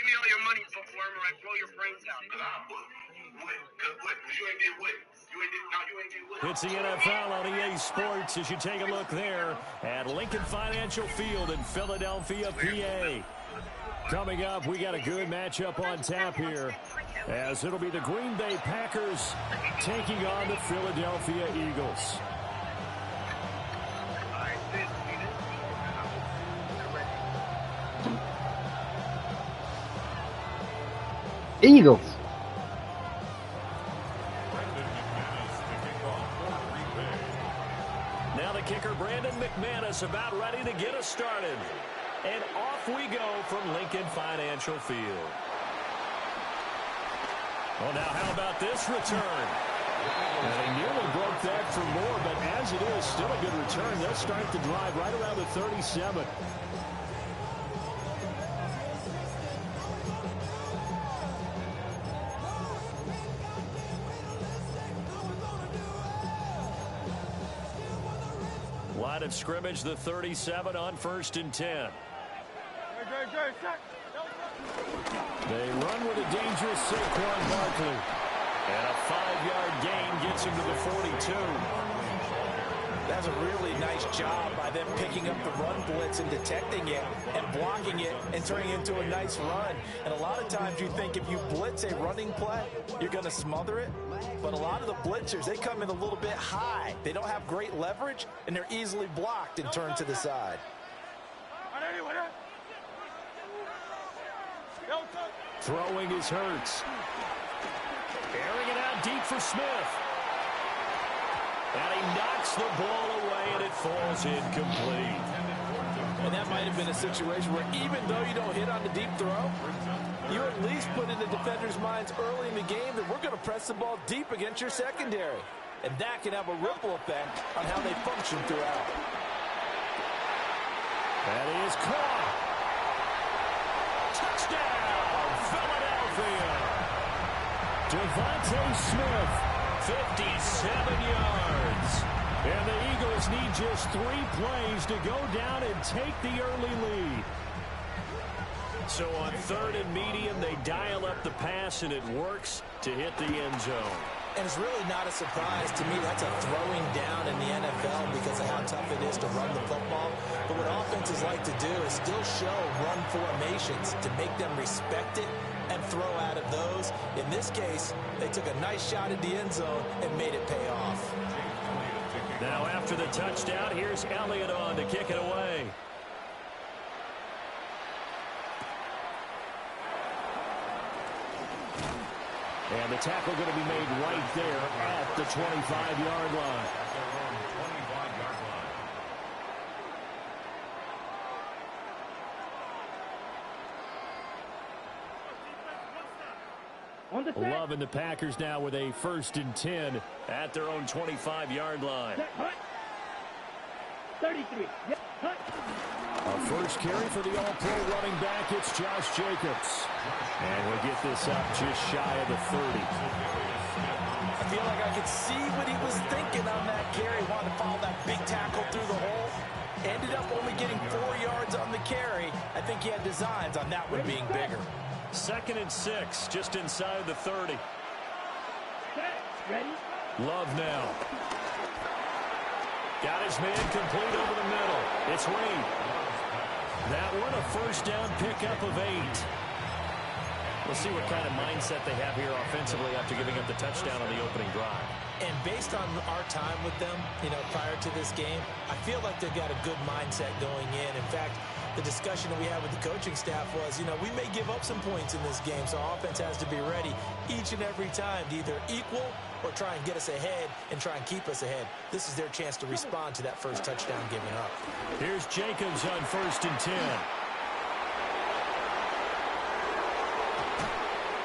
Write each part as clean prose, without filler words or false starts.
Give me all your money, bookworm, or I blow your brains out. You ain't get wet. It's the NFL on EA Sports as you take a look there at Lincoln Financial Field in Philadelphia, PA. Coming up, we got a good matchup on tap here, as it'll be the Green Bay Packers taking on the Philadelphia Eagles. Eagles. Now the kicker, Brandon McManus, about ready to get us started. And off we go from Lincoln Financial Field. Well, now how about this return? And they nearly broke that for more, but as it is, still a good return. They'll start the drive right around the 37. Line of scrimmage, the 37 on 1st and 10. They run with a dangerous Saquon Barkley. And a 5-yard gain gets him to the 42. That's a really nice job by them picking up the run blitz and detecting it and blocking it and turning it into a nice run. And a lot of times you think if you blitz a running play, you're going to smother it. But a lot of the blitzers, they come in a little bit high. They don't have great leverage, and they're easily blocked and turned to the side. Throwing is Hurts. Airing it out deep for Smith. And he knocks the ball away, and it falls incomplete. And that might have been a situation where even though you don't hit on the deep throw, you at least put in the defender's minds early in the game that we're going to press the ball deep against your secondary. And that can have a ripple effect on how they function throughout. That is caught. Touchdown, Philadelphia. Devontae Smith, 57 yards. And the Eagles need just 3 plays to go down and take the early lead. So on 3rd and medium, they dial up the pass, and it works to hit the end zone. And it's really not a surprise to me. That's a throwing down in the NFL because of how tough it is to run the football. But what offenses like to do is still show run formations to make them respect it and throw out of those. In this case, they took a nice shot at the end zone and made it pay off. Now after the touchdown, here's Elliott on to kick it away. And the tackle going to be made right there at the 25-yard line. Loving the Packers now with a 1st and 10 at their own 25-yard line. 33. A first carry for the all-pro running back. It's Josh Jacobs. And we'll get this up just shy of the 30. I feel like I could see what he was thinking on that carry. Wanted to follow that big tackle through the hole. Ended up only getting 4 yards on the carry. I think he had designs on that one being bigger. 2nd and 6, just inside the 30. Ready? Love now. Got his man complete over the middle. It's Reed. That one a first down pickup of 8. We'll see what kind of mindset they have here offensively after giving up the touchdown on the opening drive. And based on our time with them, prior to this game, I feel like they've got a good mindset going in. In fact, the discussion that we had with the coaching staff was, we may give up some points in this game, so offense has to be ready each and every time to either equal or try and get us ahead and try and keep us ahead. This is their chance to respond to that first touchdown given up. Here's Jacobs on 1st and 10.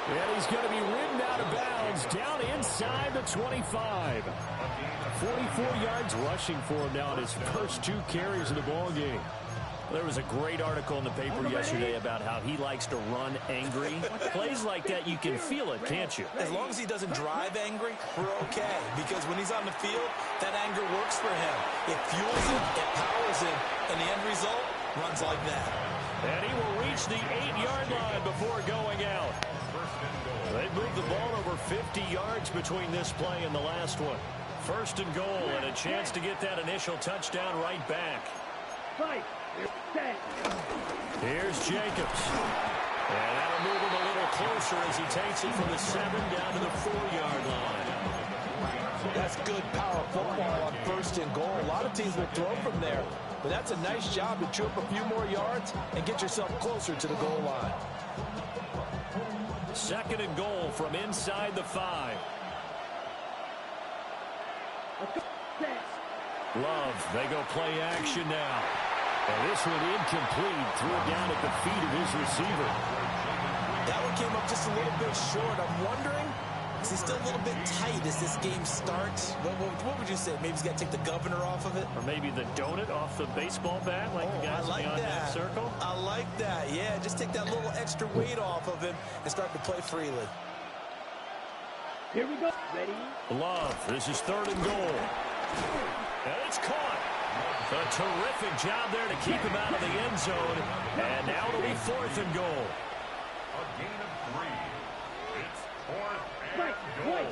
And he's going to be ridden out of bounds down inside the 25. 44 yards rushing for him now on his first 2 carries of the ball game. There was a great article in the paper yesterday about how he likes to run angry. Plays like that, you can feel it, can't you? As long as he doesn't drive angry, we're okay. Because when he's on the field, that anger works for him. It fuels him, it powers him, and the end result runs like that. And he will reach the 8-yard line before going out. They moved the ball over 50 yards between this play and the last one. First and goal, and a chance to get that initial touchdown right back. Here's Jacobs. And that'll move him a little closer as he takes it from the 7 down to the 4-yard line. That's good power football on first and goal. A lot of teams will throw from there, but that's a nice job to chew up a few more yards and get yourself closer to the goal line. Second and goal from inside the 5. Love, they go play action now. And this one incomplete, threw it down at the feet of his receiver. That one came up just a little bit short. I'm wondering, is he still a little bit tight as this game starts? What would you say? Maybe he's got to take the governor off of it? Or maybe the donut off the baseball bat, like the guys beyond that circle? I like that. Yeah, just take that little extra weight off of him and start to play freely. Here we go. Ready? Love, this is third and goal. And it's caught. A terrific job there to keep him out of the end zone. And now it'll be fourth and goal. A gain of 3. It's fourth and goal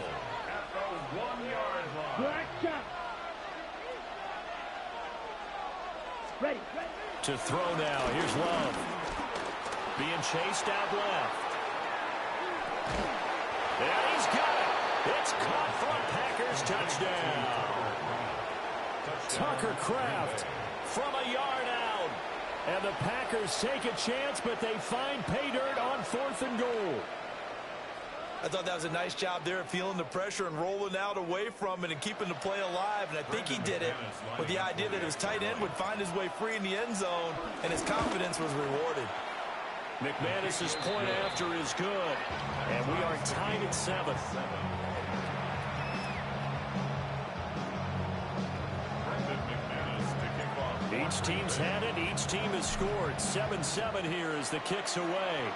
at the 1-yard line. Black shot. Ready. To throw now. Here's Love. Being chased out left. And he's got it. It's caught for a Packers touchdown. Tucker Kraft from a yard out. And the Packers take a chance, but they find pay dirt on fourth and goal. I thought that was a nice job there of feeling the pressure and rolling out away from it and keeping the play alive. And I think he did it with the idea that his tight end would find his way free in the end zone, and his confidence was rewarded. McManus's point after is good. And we are tied at 7. Each team's had it. Each team has scored. 7-7 here as the kick's away.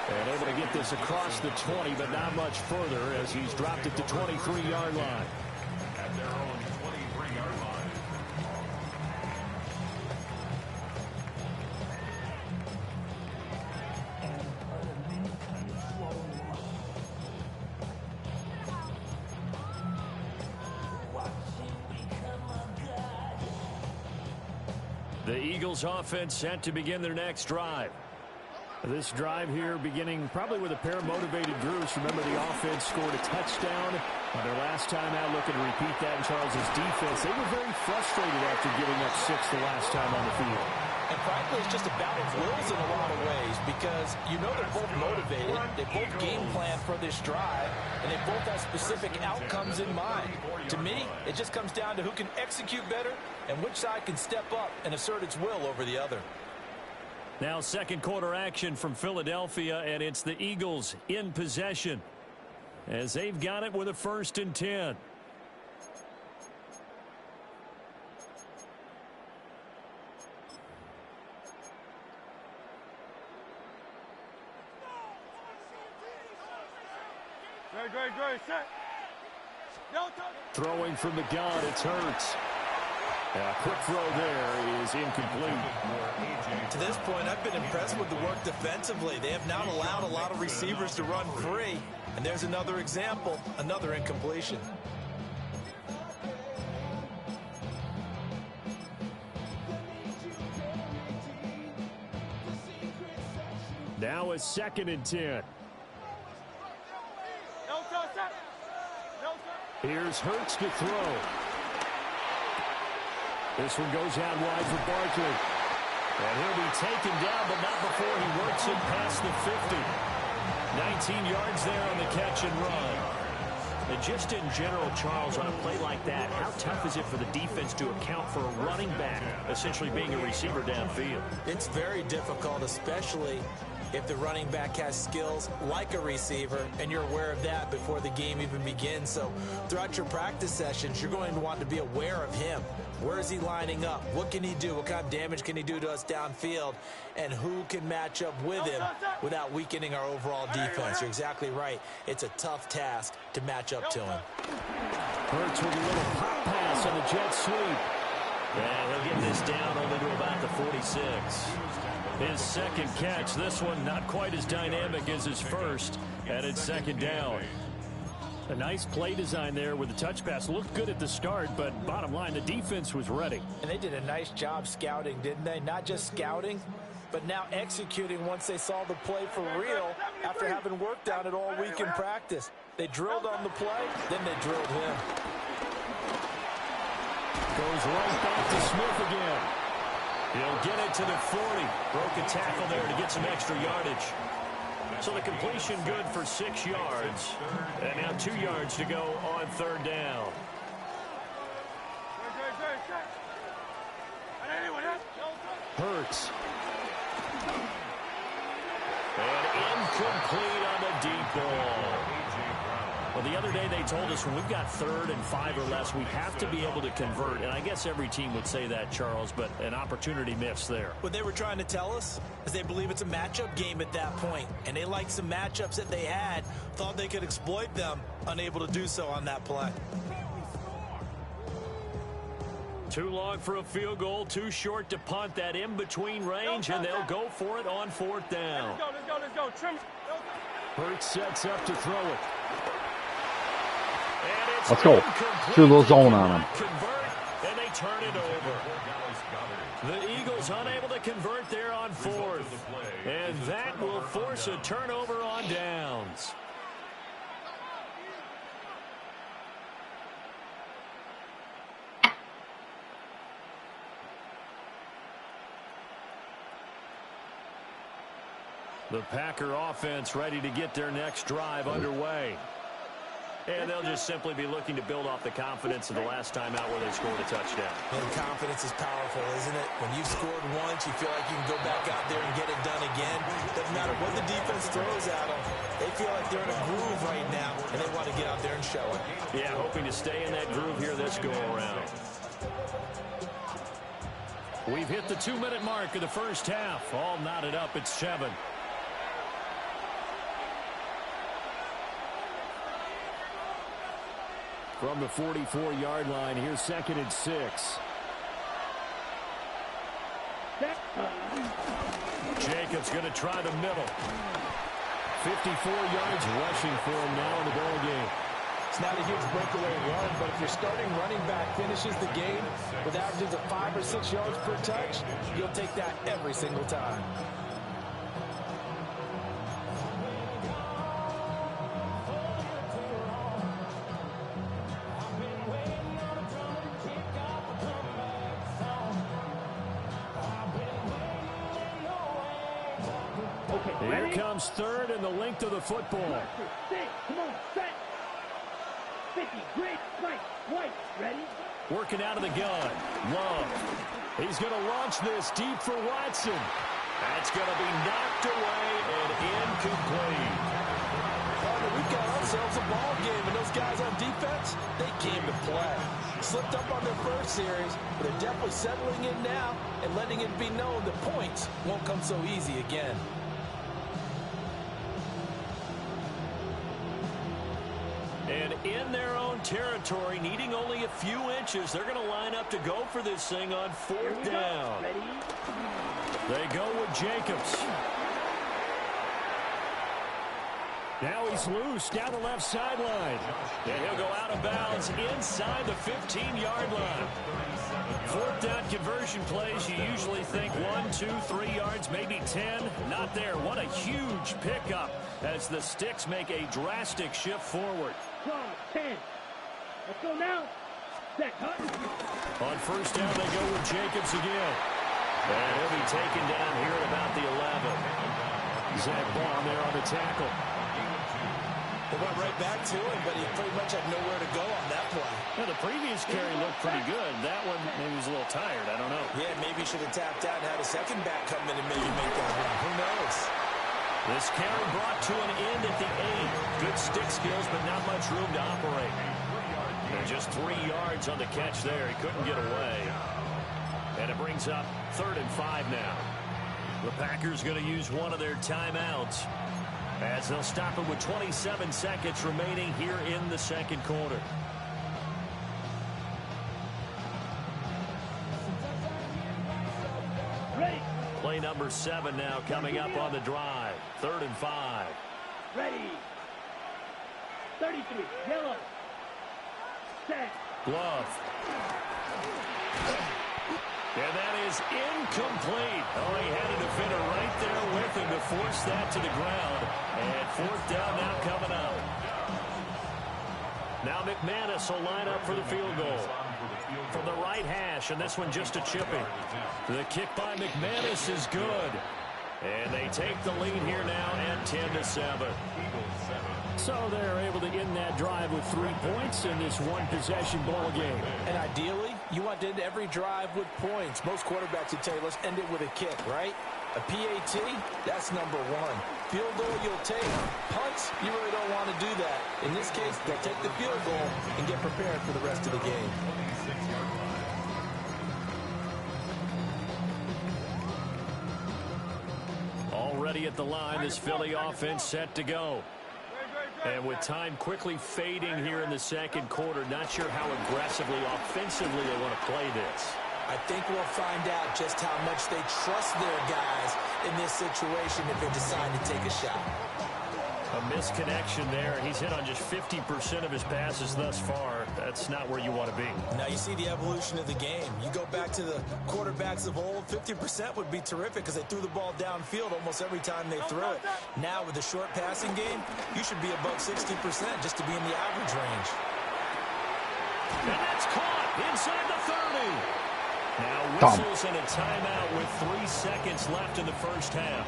And able to get this across the 20, but not much further as he's dropped it to 23-yard line. At their own 23-yard line. The Eagles offense set to begin their next drive. This drive here beginning probably with a pair of motivated groups. Remember, the offense scored a touchdown their last time out. Looking to repeat that in Charles's defense. They were very frustrated after giving up 6 the last time on the field. And frankly, it's just a battle of wills in a lot of ways because you know they're both motivated. They both game plan for this drive, and they both have specific outcomes in mind. To me, it just comes down to who can execute better and which side can step up and assert its will over the other. Now second quarter action from Philadelphia, and it's the Eagles in possession as they've got it with a 1st and 10. Great, set. Throwing from the gun, it's Hurts. A quick throw there is incomplete. To this point, I've been impressed with the work defensively. They have not allowed a lot of receivers to run free. And there's another example, another incompletion. Now a 2nd and 10. Here's Hurts to throw. This one goes out wide for Barkley. And he'll be taken down, but not before he works it past the 50. 19 yards there on the catch and run. And just in general, Charles, on a play like that, how tough is it for the defense to account for a running back essentially being a receiver downfield? It's very difficult, especially if the running back has skills like a receiver, and you're aware of that before the game even begins. So throughout your practice sessions, you're going to want to be aware of him. Where is he lining up? What can he do? What kind of damage can he do to us downfield? And who can match up with him without weakening our overall defense? You're exactly right. It's a tough task to match up to him. Hurts with a little pop pass on the jet sweep. And he'll get this down only to about the 46. His second catch. This one not quite as dynamic as his first. And it's second down. A nice play design there with the touch pass. Looked good at the start, but bottom line, the defense was ready. And they did a nice job scouting, didn't they? Not just scouting, but now executing once they saw the play for real after having worked on it all week in practice. They drilled on the play, then they drilled him. Goes right back to Smith again. He'll get it to the 40. Broke a tackle there to get some extra yardage. So the completion good for 6 yards. And now 2 yards to go on third down. Hurts. And incomplete on the deep ball. Well, the other day they told us when we've got 3rd and 5 or less, we have to be able to convert. And I guess every team would say that, Charles, but an opportunity missed there. What they were trying to tell us is they believe it's a matchup game at that point. And they liked some matchups that they had, thought they could exploit them, unable to do so on that play. Too long for a field goal, too short to punt. That in-between range, and they'll go for it on 4th down. Let's go. Trim. Hurts sets up to throw it. Let's go. Shoot a little zone on him. Convert, and they turn it over. The Eagles unable to convert there on 4th. And that will force a turnover on downs. The Packer offense ready to get their next drive underway. And they'll just simply be looking to build off the confidence of the last time out where they scored a touchdown. And confidence is powerful, isn't it? When you've scored once, you feel like you can go back out there and get it done again. Doesn't matter what the defense throws at them. They feel like they're in a groove right now, and they want to get out there and show it. Yeah, hoping to stay in that groove here this go-around. We've hit the 2-minute mark of the first half. All knotted up at 7. From the 44-yard line, here's 2nd and 6. Jacobs going to try the middle. 54 yards rushing for him now in the ball game. It's not a huge breakaway run, but if your starting running back finishes the game with averages of 5 or 6 yards per touch, you'll take that every single time. Here comes 3rd and the length of the football. Come on, set. 50, great, right, white, ready? Working out of the gun. Love. He's going to launch this deep for Watson. That's going to be knocked away and incomplete. We've got ourselves a ball game, and those guys on defense, they came to play. Slipped up on their first series, but they're definitely settling in now and letting it be known that points won't come so easy again. And in their own territory, needing only a few inches, they're going to line up to go for this thing on 4th down. They go with Jacobs. Now he's loose down the left sideline. And he'll go out of bounds inside the 15-yard line. 4th down conversion plays, you usually think 1, 2, 3 yards, maybe 10. Not there. What a huge pickup as the Sticks make a drastic shift forward. 10. Let's go now. Set, cut. On 1st down, they go with Jacobs again. And he'll be taken down here at about the 11. Zach Baum there on the tackle. They went right back to him, but he pretty much had nowhere to go on that play. Well, the previous carry looked pretty good. That one, maybe he was a little tired. I don't know. Yeah, maybe he should have tapped out and had a second back come in and maybe make that run. Who knows? This carry brought to an end at the 8. Good stick skills, but not much room to operate. And just 3 yards on the catch there. He couldn't get away. And it brings up 3rd and 5 now. The Packers going to use one of their timeouts as they'll stop it with 27 seconds remaining here in the second quarter. play number 7 now coming up on the drive. 3rd and 5. Ready. 33. Yellow. Set. Glove. And that is incomplete. Oh, he had a defender right there with him to force that to the ground. And 4th down now coming up. Now McManus will line up for the field goal. From the right hash, and this one just a chipping. The kick by McManus is good. And they take the lead here now at 10-7. So they're able to end that drive with 3 points in this one-possession ball game. And ideally, you want to end every drive with points. Most quarterbacks would tell you, let's end it with a kick, right? A PAT, that's number 1. Field goal you'll take. Punts, you really don't want to do that. In this case, they'll take the field goal and get prepared for the rest of the game. Already at the line, this Philly offense set to go. And with time quickly fading here in the second quarter, not sure how aggressively, offensively they want to play this. I think we'll find out just how much they trust their guys in this situation if they decide to take a shot. A misconnection there. He's hit on just 50% of his passes thus far. That's not where you want to be. Now you see the evolution of the game. You go back to the quarterbacks of old, 50% would be terrific because they threw the ball downfield almost every time they threw it. Now with the short passing game, you should be above 60% just to be in the average range. And that's caught inside the 30. Now whistles and a timeout with 3 seconds left in the first half.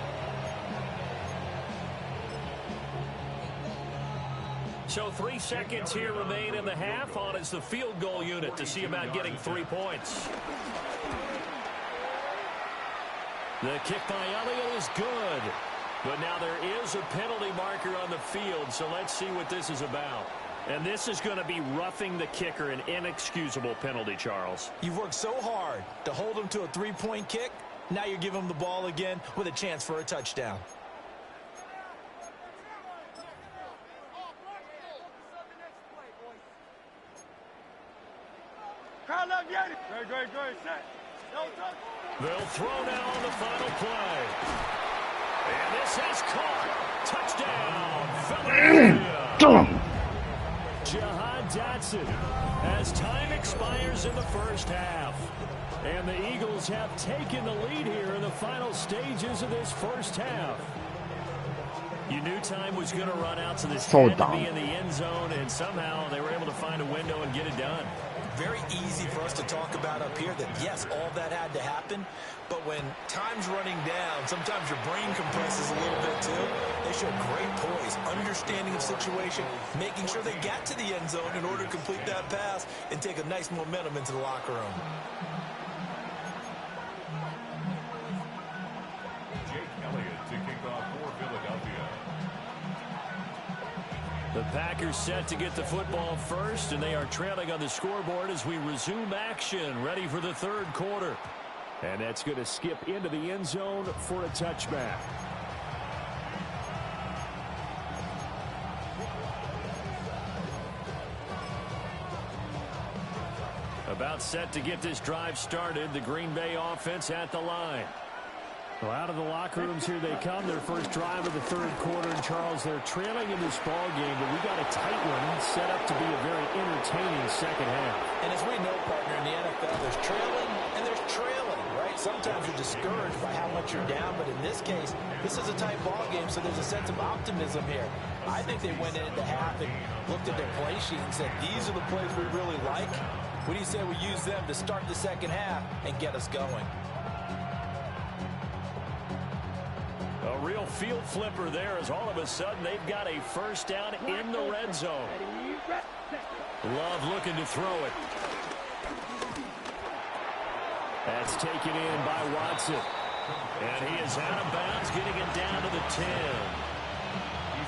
So 3 seconds here remain in the half. On is the field goal unit to see about getting 3 points. The kick by Elliott is good. But now there is a penalty marker on the field, so let's see what this is about. And this is going to be roughing the kicker, an inexcusable penalty, Charles. You've worked so hard to hold him to a 3-point kick. Now you give him the ball again with a chance for a touchdown. Great, set. They'll throw now on the final play. And this has caught. Touchdown, Philadelphia. Jahan Dotson as time expires in the first half. And the Eagles have taken the lead here in the final stages of this first half. You knew time was going to run out, so this had to be in the end zone, and somehow they were able to find a window and get it done. Very easy for us to talk about up here that, yes, all that had to happen, but when time's running down, sometimes your brain compresses a little bit too. They showed great poise, understanding of situation, making sure they got to the end zone in order to complete that pass and take a nice momentum into the locker room. Jake Elliott to kick off for Philadelphia. The Packers set to get the football first, and they are trailing on the scoreboard as we resume action, ready for the third quarter. And that's going to skip into the end zone for a touchback. About set to get this drive started, the Green Bay offense at the line. Well, out of the locker rooms here they come. Their first drive of the third quarter. And, Charles, they're trailing in this ball game, but we got a tight one set up to be a very entertaining second half. And as we know, partner, in the NFL, there's trailing and there's trailing, right? Sometimes you're discouraged by how much you're down, but in this case, this is a tight ball game, so there's a sense of optimism here. I think they went into half and looked at their play sheet and said, these are the plays we really like. What do you say we use them to start the second half and get us going? A real field flipper there as all of a sudden they've got a first down in the red zone. Love looking to throw it. That's taken in by Watson. And he is out of bounds, getting it down to the 10.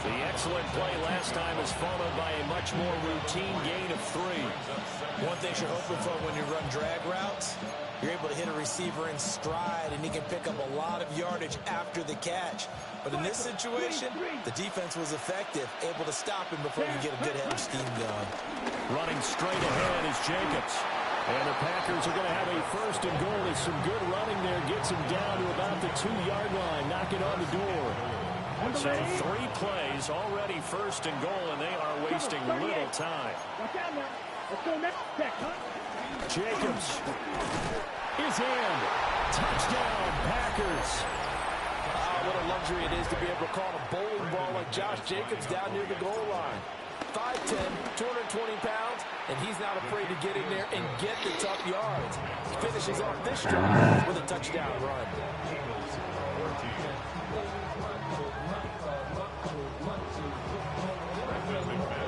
The excellent play last time is followed by a much more routine gain of 3. One thing you're hoping for when you run drag routes, you're able to hit a receiver in stride, and he can pick up a lot of yardage after the catch. But in this situation, the defense was effective, able to stop him before he could get a good head of steam going. Running straight ahead is Jacobs. And the Packers are going to have a first and goal. There's some good running there. Gets him down to about the 2-yard line. Knocking on the door. So 3 plays already first and goal, and they are wasting little time. Watch out now. Let's go next. Check, huh? Jacobs is in. Touchdown, Packers. What a luxury it is to be able to call a bowling ball like Josh Jacobs down near the goal line. 5'10", 220 pounds, and he's not afraid to get in there and get the tough yards. He finishes off this drive with a touchdown run.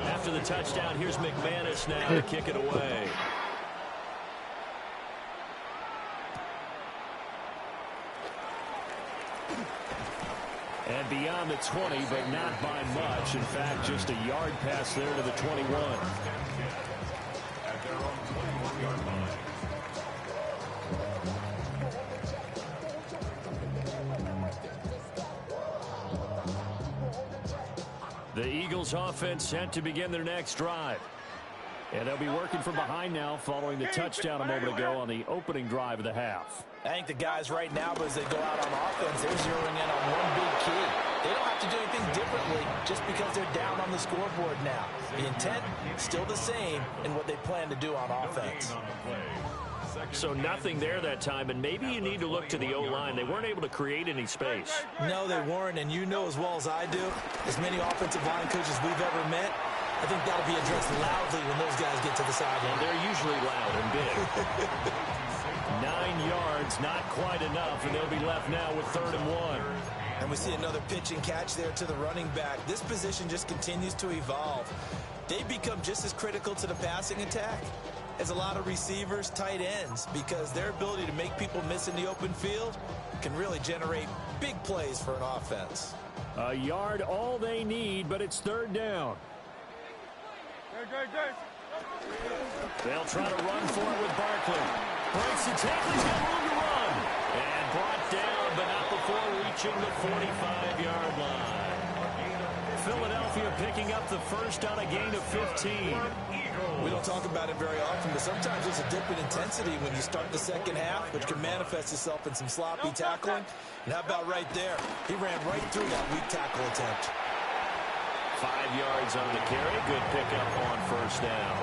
After the touchdown, here's McManus now to kick it away. And beyond the 20, but not by much. In fact, just a yard pass there to the 21. At their own 21-yard line. The Eagles offense set to begin their next drive. And they'll be working from behind now following the touchdown a moment ago on the opening drive of the half. I think the guys right now, as they go out on offense, they're zeroing in on one big key. They don't have to do anything differently just because they're down on the scoreboard now. The intent, still the same in what they plan to do on offense. So nothing there that time, and maybe you need to look to the O-line. They weren't able to create any space. No, they weren't, and you know as well as I do, as many offensive line coaches we've ever met, I think that'll be addressed loudly when those guys get to the sideline. They're usually loud and big. 9 yards, not quite enough, and they'll be left now with 3rd and 1. And we see another pitch and catch there to the running back. This position just continues to evolve. They become just as critical to the passing attack as a lot of receivers, tight ends, because their ability to make people miss in the open field can really generate big plays for an offense. A yard all they need, but it's 3rd down. They'll try to run for it with Barkley. Breaks the tackle, he's got room to run. And brought down, but not before reaching the 45-yard line. Philadelphia picking up the first on a gain of 15. We don't talk about it very often, but sometimes there's a dip in intensity when you start the second half, which can manifest itself in some sloppy tackling. And how about right there? He ran right through that weak tackle attempt. 5 yards on the carry. Good pickup on first down.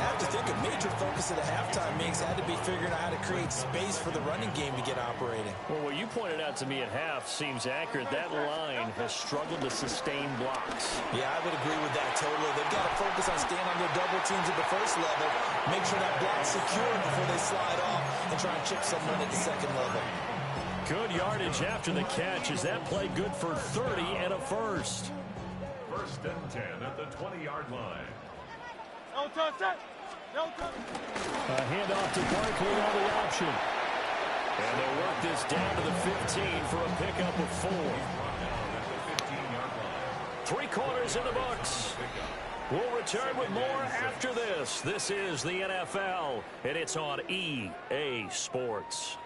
I have to think a major focus of the halftime meetings had to be figuring out how to create space for the running game to get operating. Well, what you pointed out to me at half seems accurate. That line has struggled to sustain blocks. Yeah, I would agree with that totally. They've got to focus on staying on their double teams at the first level, make sure that block's secure before they slide off and try and chip someone at the second level. Good yardage after the catch. Is that play good for 30 and a first? 1st and 10 at the 20-yard line. No touch. No touch. A handoff to Barkley on the option. And they'll work this down to the 15 for a pickup of 4. 3 quarters in the books. We'll return with more after this. This is the NFL, and it's on EA Sports.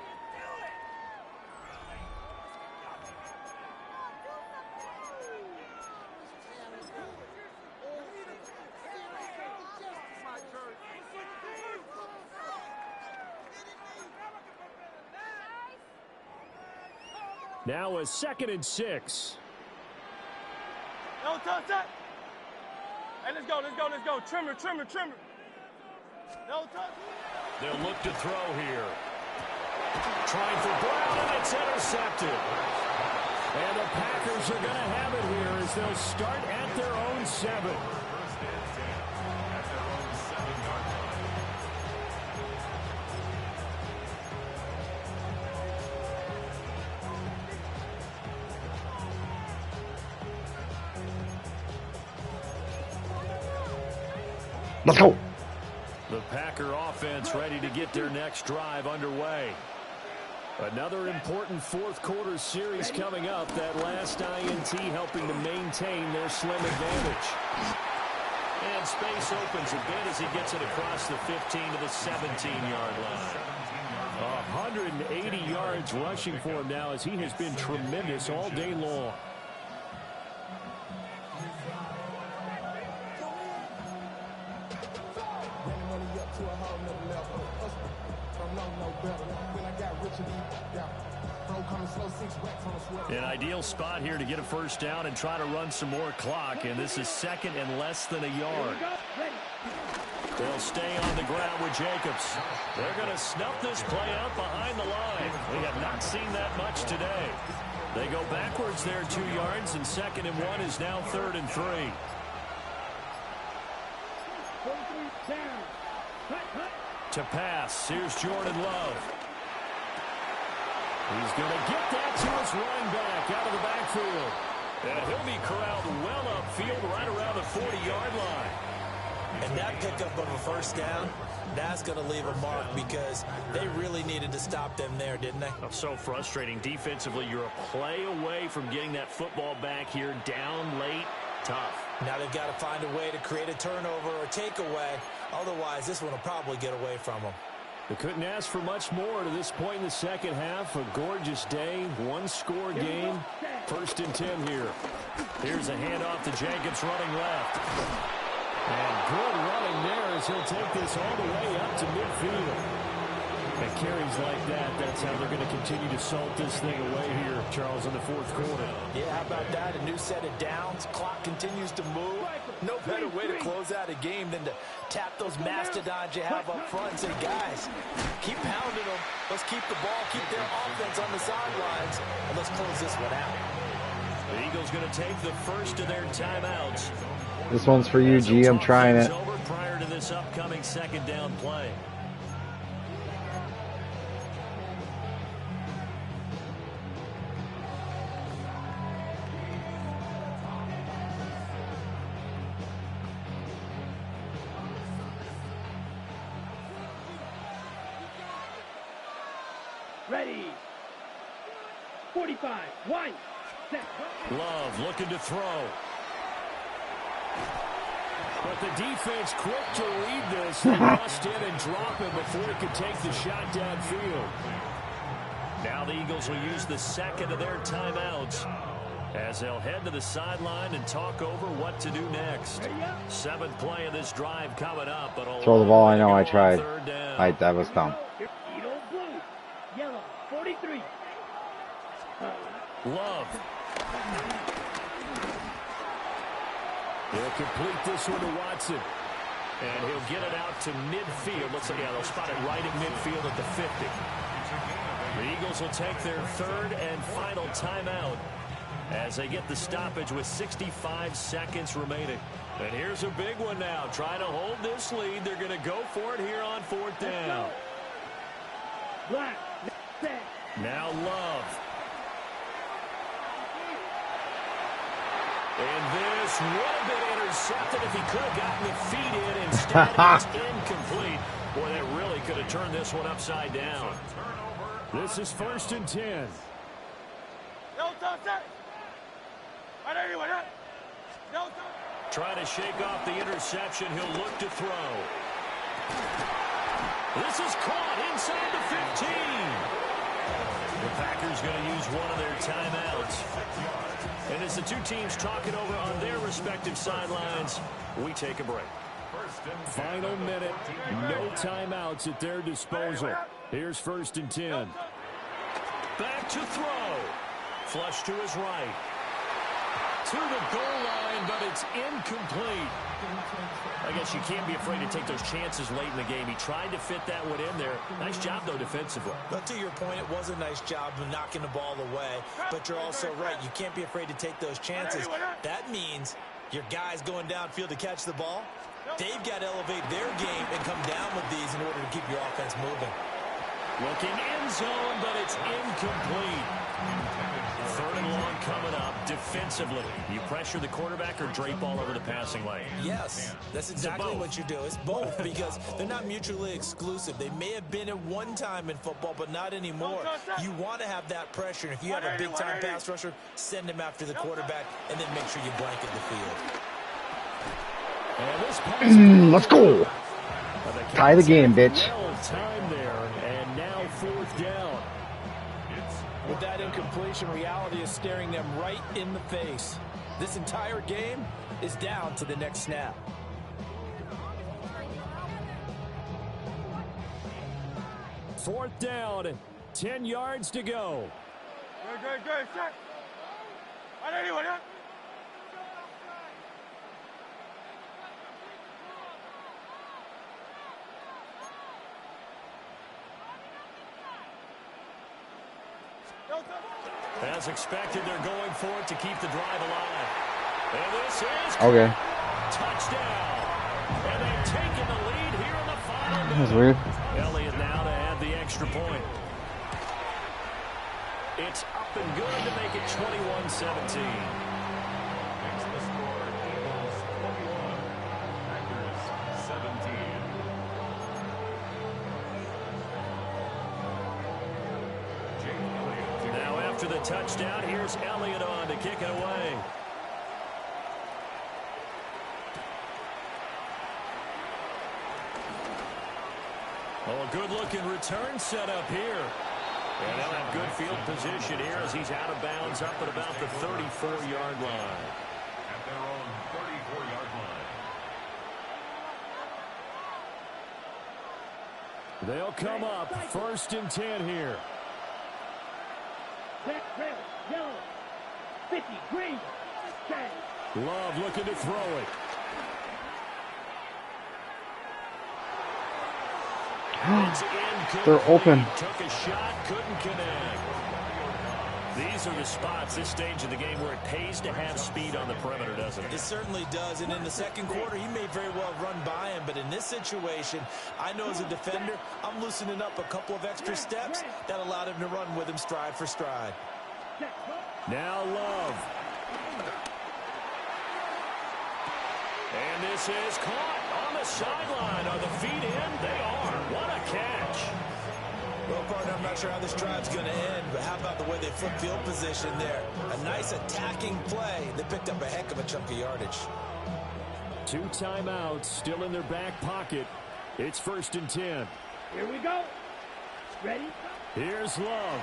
Now a 2nd and 6. No touch. Hey, let's go. Trimmer. No touch. They'll look to throw here. Trying for Brown, and it's intercepted. And the Packers are going to have it here as they'll start at their own 7. 1st and 10 at their own 7-yard line. Let's go. The Packer offense ready to get their next drive underway. Another important 4th quarter series coming up. That last INT helping to maintain their slim advantage. And space opens a bit as he gets it across the 15 to the 17-yard line. 180 yards rushing for him now as he has been tremendous all day long. An ideal spot here to get a first down and try to run some more clock, and this is second and less than a yard. They'll stay on the ground with Jacobs. They're going to snuff this play out behind the line. We have not seen that much today. They go backwards there 2 yards, and 2nd and 1 is now 3rd and 3. To pass, here's Jordan Love. He's going to get that to his running back out of the backfield. And he'll be corralled well upfield right around the 40-yard line. And that pickup of a first down, that's going to leave a mark because they really needed to stop them there, didn't they? Oh, so frustrating. Defensively, you're a play away from getting that football back here down late. Tough. Now they've got to find a way to create a turnover or takeaway. Otherwise, this one will probably get away from them. They couldn't ask for much more to this point in the second half. A gorgeous day, one-score game. 1st and 10 here. Here's a handoff to Jacobs running left. And good running there as he'll take this all the way up to midfield. And carries like that, that's how they're going to continue to salt this thing away here, Charles, in the 4th quarter. Yeah, how about that? A new set of downs. Clock continues to move. No better way to close out a game than to tap those mastodons you have up front and say, guys, keep pounding them. Let's keep the ball, keep their offense on the sidelines, and let's close this one out. The Eagles going to take the first of their timeouts. This one's for you, G. I'm trying it. Over prior to this upcoming 2nd down play. Ready. 45. One. Set. Love looking to throw. But the defense quick to read this. They bust in and drop him before he could take the shot downfield. Now the Eagles will use the 2nd of their timeouts as they'll head to the sideline and talk over what to do next. 7th play of this drive coming up. But throw the ball. I know I tried. That was dumb. Yellow. 43. Love. They'll complete this one to Watson. And he'll get it out to midfield. Looks like, yeah, they'll spot it right at midfield at the 50. The Eagles will take their 3rd and final timeout as they get the stoppage with 65 seconds remaining. And here's a big one now. Trying to hold this lead. They're going to go for it here on 4th down. Black. Set. Now Love. And this would have been intercepted if he could have gotten the feet in. Instead, it's incomplete. Boy, that really could have turned this one upside down. This is 1st and 10. Trying to shake off the interception. He'll look to throw. This is caught inside the 15. The Packers going to use one of their timeouts. And as the two teams talking over on their respective sidelines, we take a break. Final minute, no timeouts at their disposal. Here's 1st and 10. Back to throw. Flush to his right. To the goal line, but it's incomplete. I guess you can't be afraid to take those chances late in the game. He tried to fit that one in there. Nice job, though, defensively. But to your point, it was a nice job of knocking the ball away. But you're also right. You can't be afraid to take those chances. That means your guys going downfield to catch the ball, they've got to elevate their game and come down with these in order to keep your offense moving. Looking end zone, but it's incomplete. 3rd and long coming up. Defensively, you pressure the quarterback or drape all over the passing lane? Yes, that's exactly what you do. It's both because they're not mutually exclusive. They may have been at one time in football, but not anymore. You want to have that pressure. If you have a big-time pass rusher, send him after the quarterback, and then make sure you blanket the field. Let's go. Tie the game, bitch. Time there, and now 4th down. With that incompletion, reality is staring them right in the face. This entire game is down to the next snap. 4th down. 10 yards to go. Good. Set. Ada anyone, yeah? As expected, they're going for it to keep the drive alive. And this is Okay. touchdown. And they've taken the lead here in the final minute. That's weird. Elliott now to add the extra point. It's up and good to make it 21-17. Makes the score Eagles 21, Packers 17. Jake Elliott to Now after the touchdown, here's Elliott on to kick it away. Oh, a good-looking return set up here. And they'll have good field position here as he's out of bounds up at about the 34-yard line. at their own 34-yard line. They'll come up 1st and 10 here. Red, yellow, 50, green, 10. Love looking to throw it. They're open. Took a shot, couldn't connect. These are the spots, this stage of the game, where it pays to have speed on the perimeter, doesn't it? It certainly does, and in the second quarter, he may very well run by him, but in this situation, I know as a defender, I'm loosening up a couple of extra steps that allowed him to run with him stride for stride. Now Love. And this is caught on the sideline. Are the feet in? They are. What a catch. Well, partner, I'm not sure how this drive's going to end, but how about the way they flip field position there? A nice attacking play. They picked up a heck of a chunk of yardage. 2 timeouts still in their back pocket. It's 1st and 10. Here we go. Ready? Here's Love.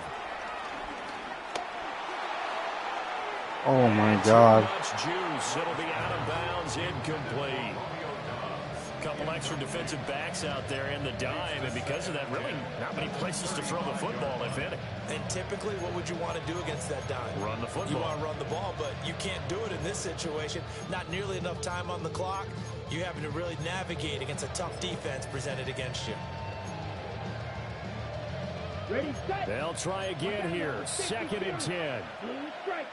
Oh my God. Too much juice. It'll be out of bounds, incomplete. Couple extra defensive backs out there in the dime, and because of that, really not many places to throw the football, if any. And typically, what would you want to do against that dime? Run the football. You want to run the ball, but you can't do it in this situation. Not nearly enough time on the clock. You having to really navigate against a tough defense presented against you. Ready, set. They'll try again here. 2nd and 10. Blue striker.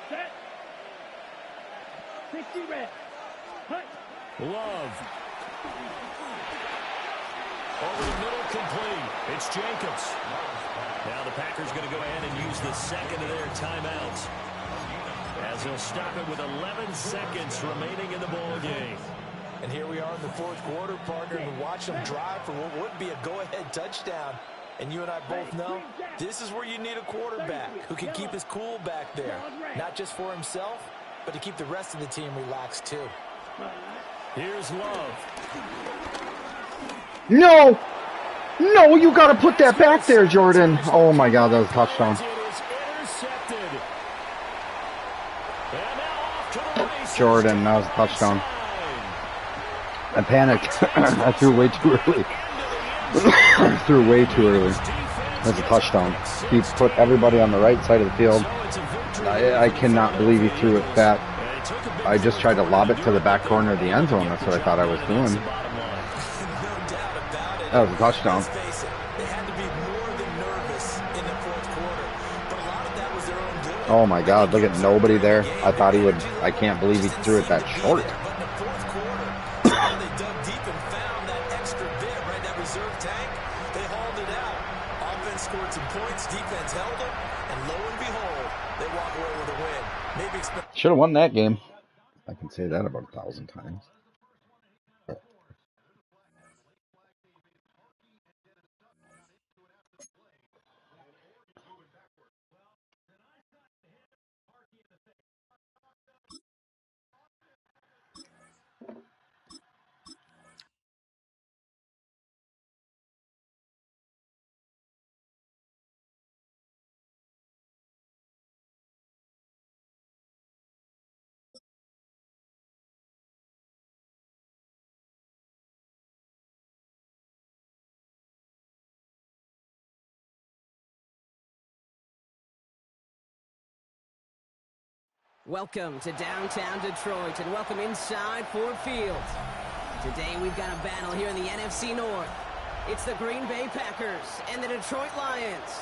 Set. 60 red. Hunt. Love. Over the middle, complete. It's Jacobs. Now the Packers going to go ahead and use the second of their timeouts, as they'll stop it with 11 seconds remaining in the ball game. And here we are in the 4th quarter, partner, and watch them drive for what would be a go-ahead touchdown. And you and I both know this is where you need a quarterback who can keep his cool back there, not just for himself, but to keep the rest of the team relaxed too. Here's Love. No! No, you got to put that back there, Jordan. Oh my God, that was a touchdown. It is intercepted. And now off to the races. Jordan, that was a touchdown. I panicked. I threw way too early. Threw way too early. That's a touchdown. He put everybody on the right side of the field. I cannot believe he threw it that. I just tried to lob it to the back corner of the end zone. That's what I thought I was doing. That was a touchdown. Oh my God, look at nobody there. I thought he would. I can't believe he threw it that short. Should have won that game. I can say that about 1,000 times. Welcome to downtown Detroit and welcome inside Ford Field. Today we've got a battle here in the NFC North. It's the Green Bay Packers and the Detroit Lions.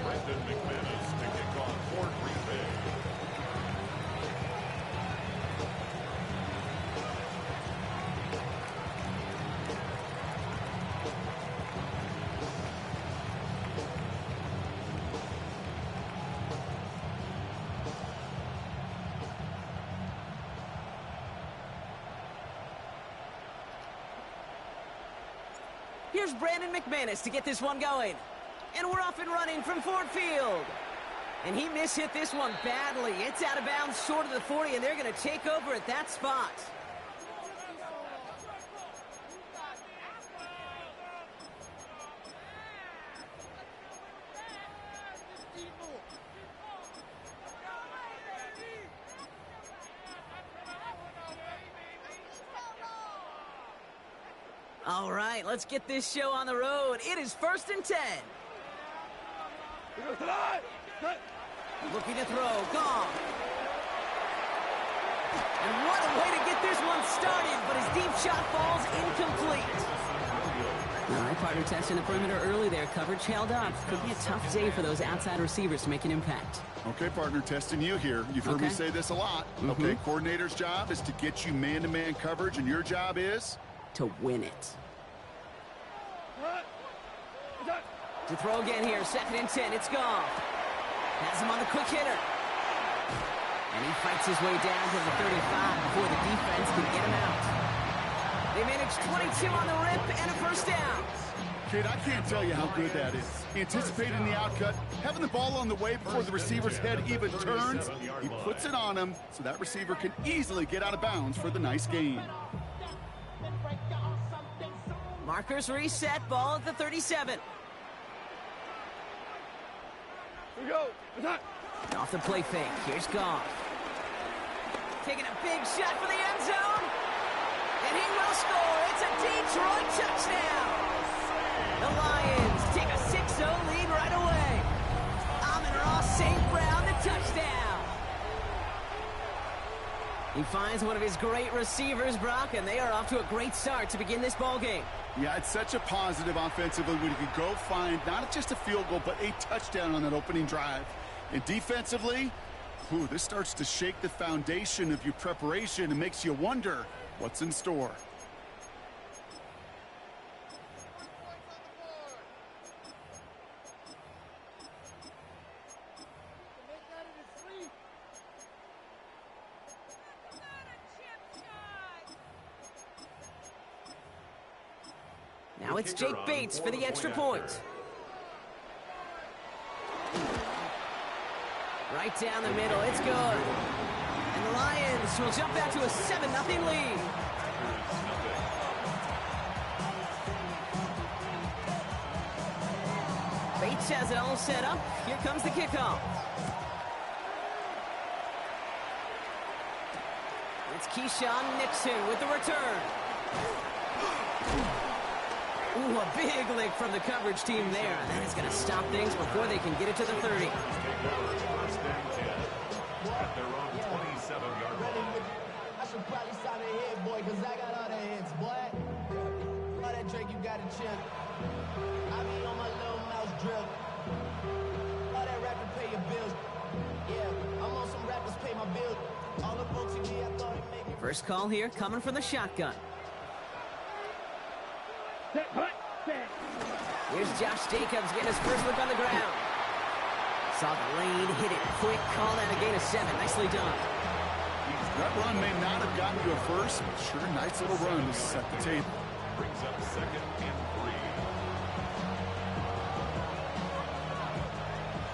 Brandon McManus to kick off for Green Bay. Here's Brandon McManus to get this one going. And we're off and running from Ford Field. And he mishit this one badly. It's out of bounds short of the 40, and they're going to take over at that spot. All right, let's get this show on the road. It is 1st and 10. Looking to throw, Goff. And what a way to get this one started, but his deep shot falls incomplete. All right, partner testing the perimeter early there. Coverage held up. Could be a tough day for those outside receivers to make an impact. Okay, partner, testing you here. You've heard me say this a lot. Okay, coordinator's job is to get you man-to-man coverage, and your job is? To win it. To throw again here, 2nd and 10, it's Goff. Has him on the quick hitter. And he fights his way down to the 35 before the defense can get him out. They managed 22 on the rip and a first down. Kid, I can't tell you how good that is. Anticipating the outcut, having the ball on the way before the receiver's head even turns. He puts it on him so that receiver can easily get out of bounds for the nice gain. Markers reset, ball at the 37. Here we go. Off the play fake, here's Goff. Taking a big shot for the end zone. And he will score. It's a Detroit touchdown. The Lions take a 6-0 lead right away. Amon-Ra St. Brown, the touchdown. He finds one of his great receivers, Brock, and they are off to a great start to begin this ball game. Yeah, it's such a positive offensively when you can go find not just a field goal, but a touchdown on that opening drive. And defensively, this starts to shake the foundation of your preparation and makes you wonder what's in store. Now it's Jake Bates for the extra point. Right down the middle, it's good. And the Lions will jump back to a 7-0 lead. Bates has it all set up. Here comes the kickoff. It's Keyshawn Nixon with the return. Ooh, a big lick from the coverage team there. That is going to stop things before they can get it to the 30. First and 10 at their own 27-yard line. I should probably sign a head, boy, because I got all the hits, boy. All that Drake, you got to chill. I be on my little mouse drill. All that rapping pay your bills. Yeah, I'm on some rappers pay my bills. All the folks in me, I thought it made me. First call here coming from the shotgun. Here's Josh Jacobs getting his first look on the ground. Saw the lane, hit it quick, called out a gain of 7. Nicely done. That run may not have gotten you a first, but sure, nice little run to set the table. Brings up 2nd and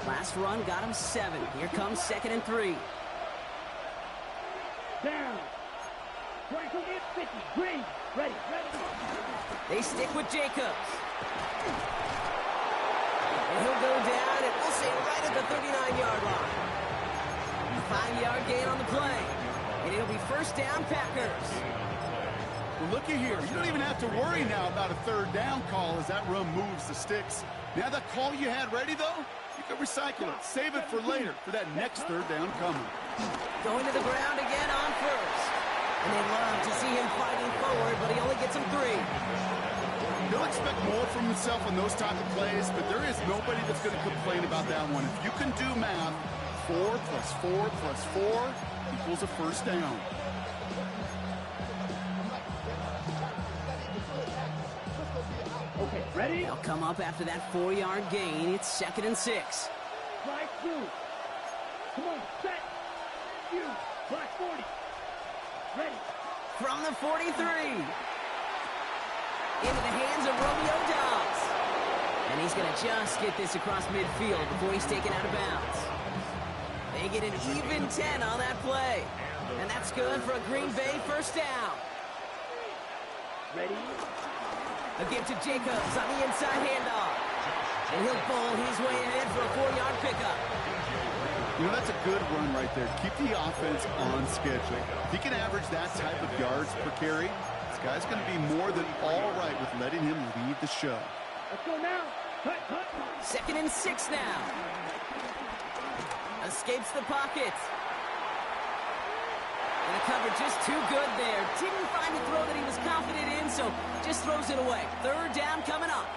3. Last run got him 7. Here comes 2nd and 3. Down. Rifle at 50. Green. Ready. They stick with Jacobs. And he'll go down, and we'll say right at the 39-yard line. 5-yard gain on the play. And it'll be first down, Packers. Well, looky here. You don't even have to worry now about a third down call as that run moves the sticks. Now that call you had ready, though, you can recycle it. Save it for later for that next third down coming. Going to the ground again on first. And they love to see him fighting forward, but he only gets him 3. He'll expect more from himself on those type of plays, but there is nobody that's going to complain about that one. If you can do math, 4 plus 4 plus 4 equals a first down. Okay, ready? They'll come up after that 4-yard gain. It's 2nd and 6. Slide through. Come on, set. You. Black 40. Ready. From the 43. Into the hands of Romeo Doubs. And he's going to just get this across midfield before he's taken out of bounds. They get an even 10 on that play. And that's good for a Green Bay first down. Ready. A give to Jacobs on the inside handoff. And he'll bowl his way ahead for a 4-yard pickup. You know, that's a good run right there. Keep the offense on schedule. If he can average that type of yards per carry, this guy's going to be more than all right with letting him lead the show. Let's go now. Cut. 2nd and 6 now. Escapes the pocket. And the cover just too good there. Didn't find the throw that he was confident in, so just throws it away. 3rd down coming up.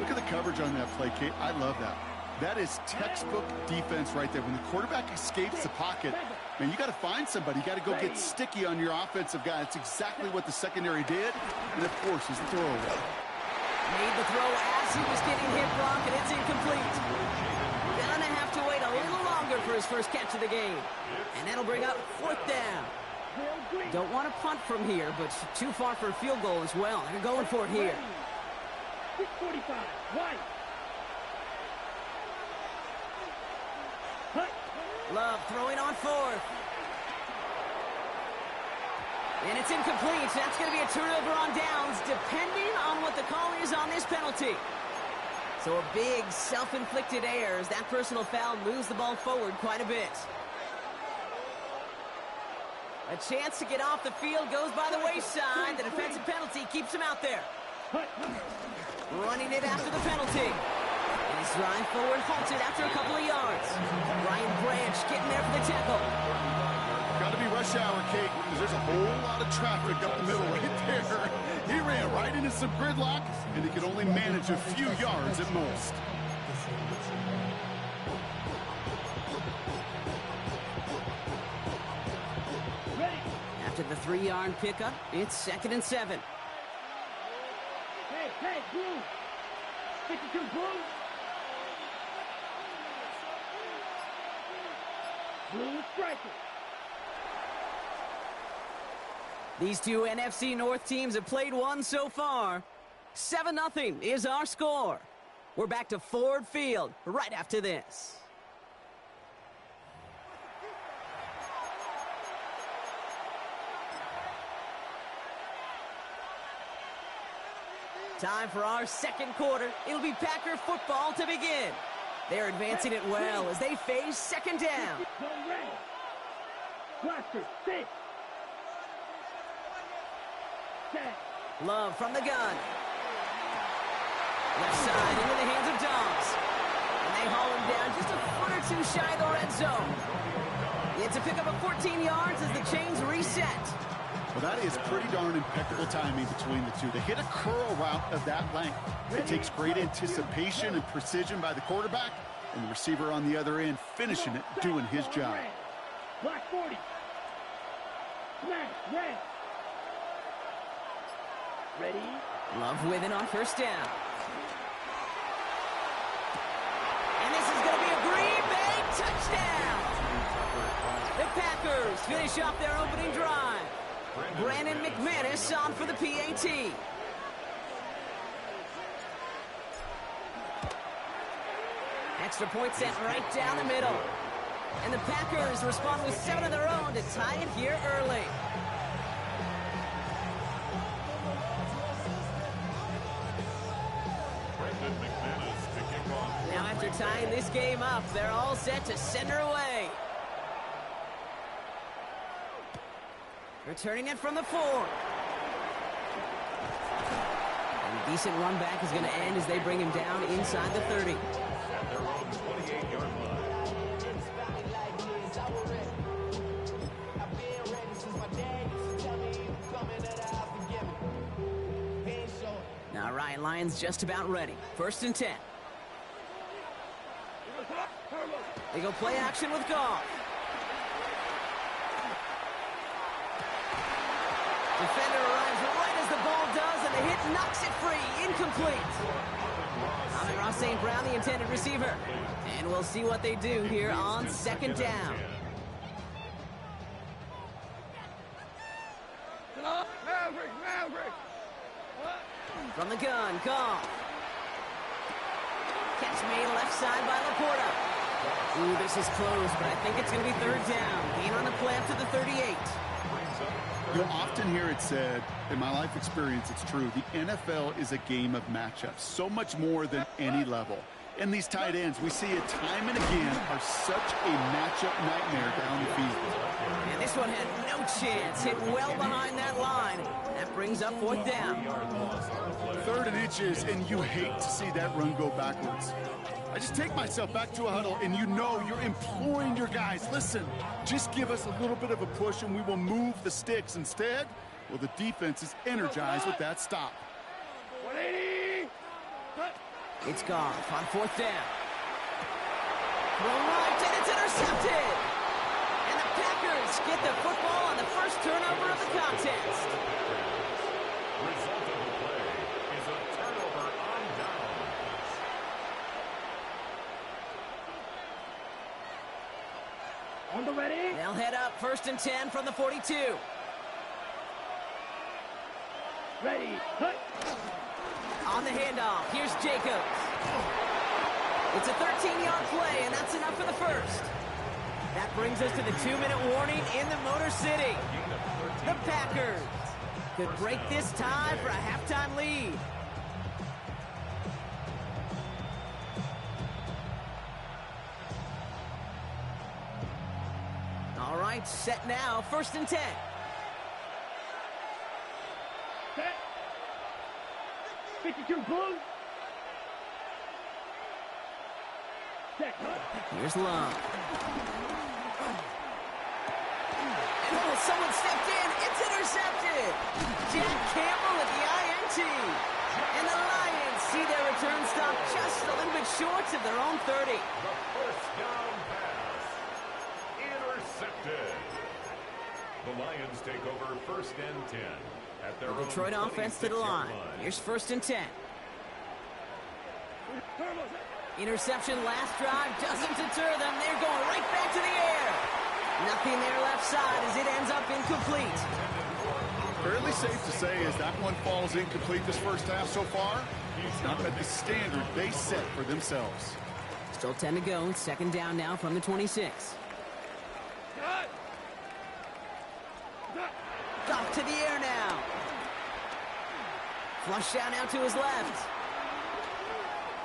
Look at the coverage on that play, Kate. I love that. That is textbook defense right there. When the quarterback escapes the pocket, man, you got to find somebody. You got to go get sticky on your offensive guy. That's exactly what the secondary did. And, of course, his throwaway. Made the throw as he was getting hit, Brock, and it's incomplete. Gonna have to wait a little longer for his first catch of the game. And that'll bring up 4th down. Don't want to punt from here, but too far for a field goal as well. They're going for it here. 6:45. White. Love throwing on 4th. And it's incomplete. That's going to be a turnover on downs, depending on what the call is on this penalty. So a big self-inflicted error as that personal foul moves the ball forward quite a bit. A chance to get off the field goes by the wayside. The defensive penalty keeps him out there. Running it after the penalty. And his drive forward halted after a couple of yards. Ryan Branch getting there for the tackle. Got to be rush hour, Kate, because there's a whole lot of traffic up the middle right there. He ran right into some gridlock, and he could only manage a few yards at most. After the 3-yard pickup, it's 2nd and 7. Hey, blue. 52 blue. Blue striker. These two NFC North teams have played one so far. 7-0 is our score. We're back to Ford Field right after this. Time for our second quarter. It'll be Packer football to begin. They're advancing it well as they face 2nd down. Blaster, 6. Love from the gun. Left side into the hands of Dobbs. And they haul him down just a foot or 2 shy of the red zone. It's a pickup of 14 yards as the chains reset. Well, that is pretty darn impeccable timing between the two. They hit a curl route of that length. It takes great anticipation and precision by the quarterback, and the receiver on the other end finishing it, doing his job. Black 40. Smash, red. Ready? Love with it on first down. And this is going to be a Green Bay touchdown. The Packers finish off their opening drive. Brandon McManus on for the PAT. extra point sent right down the middle. And the Packers respond with 7 of their own to tie it here early. Now after tying this game up, they're all set to send her away. Returning it from the 4. And a decent run back is going to end as they bring him down inside the 30. At their own 28-yard line. All right, Lions just about ready. 1st and 10. They go play action with Goff. Defender arrives right as the ball does, and the hit knocks it free. Incomplete. Amon-Ra St. Brown, the intended receiver. And we'll see what they do here on 2nd down. Maverick! From the gun, Goff. Catch made left side by Laporta. Ooh, this is close, but I think it's going to be 3rd down. Gain on the play up to the 38. You'll often hear it said, in my life experience, it's true, the NFL is a game of matchups, so much more than any level. And these tight ends, we see it time and again, are such a matchup nightmare down the field. And this one had no chance. Hit well behind that line. That brings up 4th down. 3rd and inches, and you hate to see that run go backwards. I just take myself back to a huddle, and you know you're imploring your guys, listen, just give us a little bit of a push, and we will move the sticks. Instead, well, the defense is energized with that stop. 180! It's Goff on 4th down. Throw right, and it's intercepted. And the Packers get the football on the first turnover of the contest. Result of the play is a turnover on down. On the ready? They'll head up 1st and 10 from the 42. Ready, cut! On the handoff, here's Jacobs. It's a 13-yard play, and that's enough for the first. That brings us to the 2-minute warning in the Motor City. The Packers could break this tie for a halftime lead. All right, set now, 1st and 10. Set. 52 blue. Set. Here's Love. And oh, someone stepped in. It's intercepted. Jack Campbell at the INT. And the Lions see their return stop just a little bit short of their own 30. The first down pass. Intercepted. The Lions take over 1st and 10. At their The Detroit own offense to the line. Here's 1st and 10. Interception last drive doesn't deter them. They're going right back to the air. Nothing there left side as it ends up incomplete. Fairly safe to say as that one falls incomplete this first half so far, it's not met the standard they set for themselves. Still 10 to go. 2nd down now from the 26. Off to the air now. Flush down out to his left.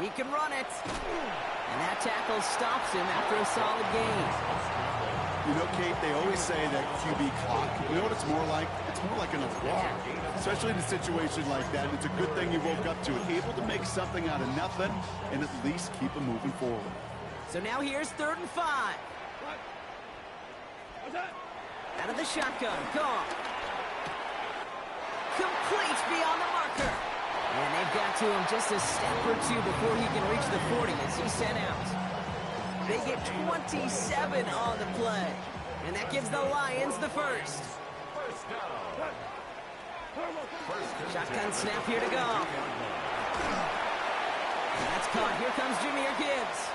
He can run it. And that tackle stops him after a solid gain. You know, Kate, they always say that QB clock. You know what it's more like? It's more like an alarm, especially in a situation like that. It's a good thing you woke up to it, able to make something out of nothing and at least keep them moving forward. So now here's 3rd and 5. Out of the shotgun, Goff. Complete beyond the marker. And they've got to him just a step or two before he can reach the 40 as he's sent out. They get 27 on the play. And that gives the Lions the first. First down. Shotgun snap here to go. And that's caught. Here comes Jahmyr Gibbs.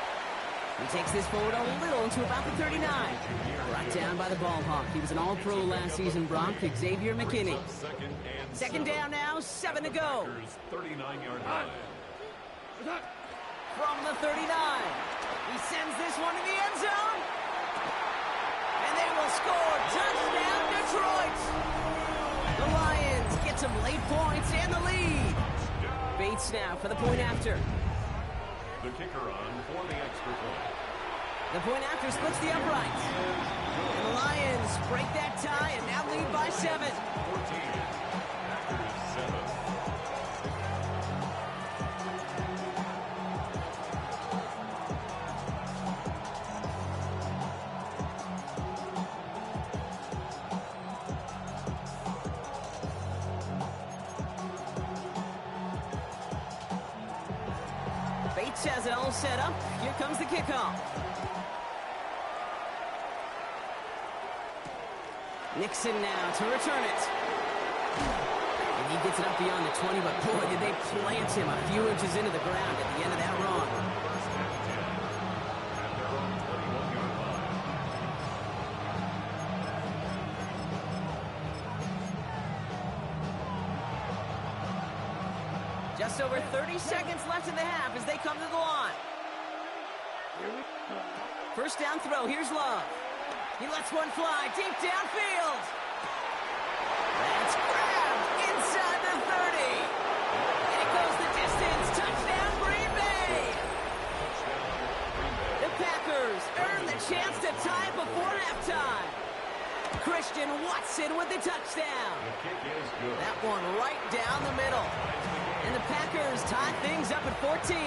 He takes this forward a little to about the 39. Brought down by the ball hawk. He was an all-pro last season, Bronx, Xavier McKinney. 2nd down now, 7 to go. 39-yard line. from the 39. He sends this one to the end zone. And they will score. Touchdown, Detroit. The Lions get some late points and the lead. Bates now for the point after. The kicker on for the extra point. The point after splits the uprights. And the Lions break that tie and now lead by 7. 14. Packers 7. Bates has it all set up. Here comes the kickoff. Nixon now to return it. And he gets it up beyond the 20, but boy, did they plant him a few inches into the ground at the end of that run. Just over 30 seconds left in the half as they come to the line. First down throw, here's Love. He lets one fly deep downfield. That's grabbed inside the 30. And it goes the distance. Touchdown, Green Bay. The Packers earn the chance to tie it before halftime. Christian Watson with the touchdown. That one right down the middle. And the Packers tie things up at 14.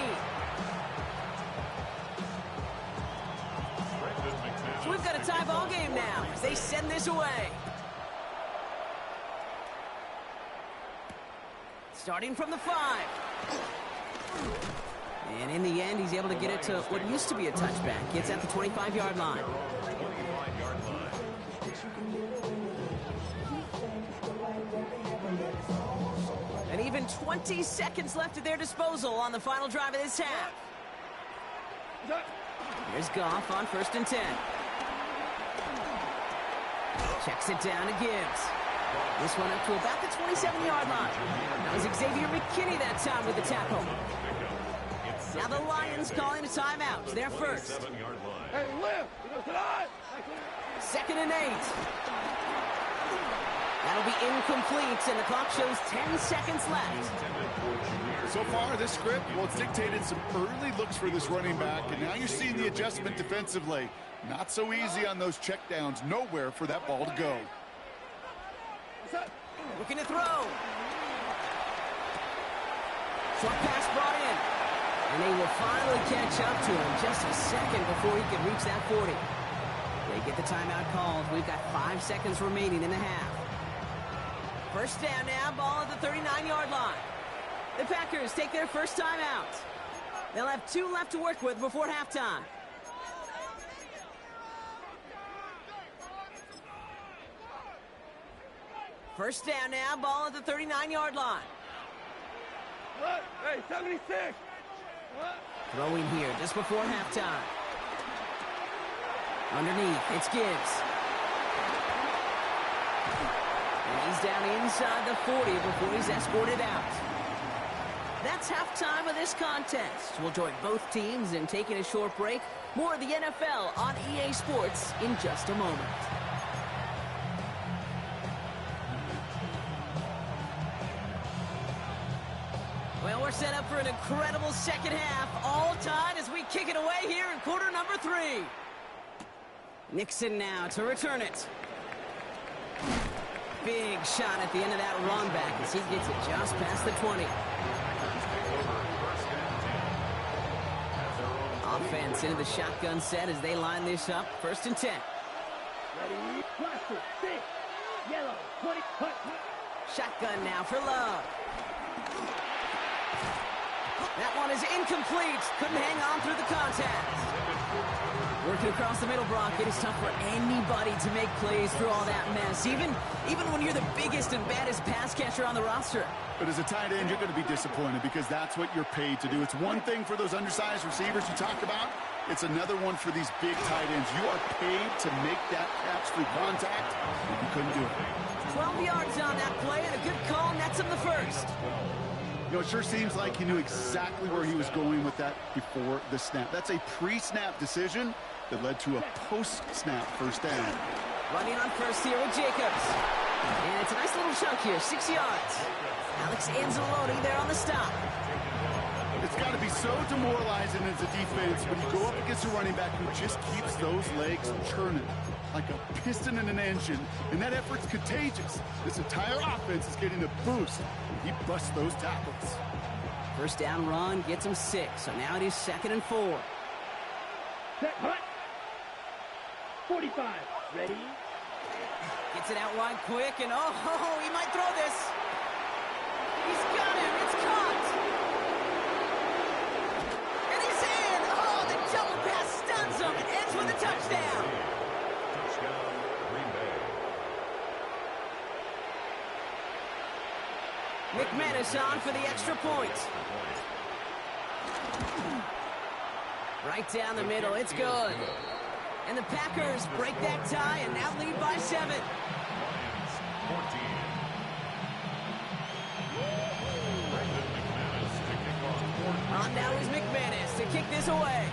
So we've got a tie ball game now as they send this away. Starting from the 5. And in the end, he's able to get it to what used to be a touchback. Gets at the 25-yard line. And even 20 seconds left at their disposal on the final drive of this half. Here's Goff on 1st and 10. Checks it down to Gibbs. This one up to about the 27-yard line. That was Xavier McKinney that time with the tackle. Now the Lions calling a timeout. They're first. Hey, lift! 2nd and 8. That'll be incomplete, and the clock shows 10 seconds left. So far, this script, well, it's dictated some early looks for this running back, and now you're seeing the adjustment defensively. Not so easy on those checkdowns. Nowhere for that ball to go. Looking to throw. Short pass brought in. And they will finally catch up to him just a second before he can reach that 40. They get the timeout called. We've got 5 seconds remaining in the half. First down now, ball at the 39-yard line. The Packers take their first timeout. They'll have 2 left to work with before halftime. First down now, ball at the 39-yard line. Hey, 76! Throwing here just before halftime. Underneath, it's Gibbs. And he's down inside the 40 before he's escorted out. That's halftime of this contest. We'll join both teams in taking a short break. More of the NFL on EA Sports in just a moment. Well, we're set up for an incredible second half. All tied as we kick it away here in quarter number 3. Nixon now to return it. Big shot at the end of that run back as he gets it just past the 20. Offense into the shotgun set as they line this up. 1st and 10. Ready, cluster, 6, yellow, 20, cut. Shotgun now for Love. That one is incomplete. Couldn't hang on through the contact. Working across the middle, Brock. It is tough for anybody to make plays through all that mess, even when you're the biggest and baddest pass catcher on the roster. But as a tight end, you're going to be disappointed because that's what you're paid to do. It's one thing for those undersized receivers you talked about. It's another one for these big tight ends. You are paid to make that catch through contact. You couldn't do it. 12 yards on that play and a good call nets him the first. You know, it sure seems like he knew exactly where he was going with that before the snap. That's a pre-snap decision that led to a post-snap first down. Running on first here with Jacobs. And it's a nice little chunk here, 6 yards. Alex Anzalone there on the stop. It's got to be so demoralizing as a defense when you go up against a running back who just keeps those legs churning like a piston in an engine, and that effort's contagious. This entire offense is getting a boost when he busts those tackles. First down run gets him 6, so now it is 2nd and 4. Set, hut. 45. Ready? Gets it out wide quick, and oh, he might throw this. He's got him. It's caught. And he's in. Oh, the double pass stuns him. It ends with a touchdown. Touchdown, Green Bay. McManus on for the extra point. Right down the middle. It's good. And the Packers break that tie and now lead by 7. Lions, 14. Brandon McManus to kick off. On now is McManus to kick this away.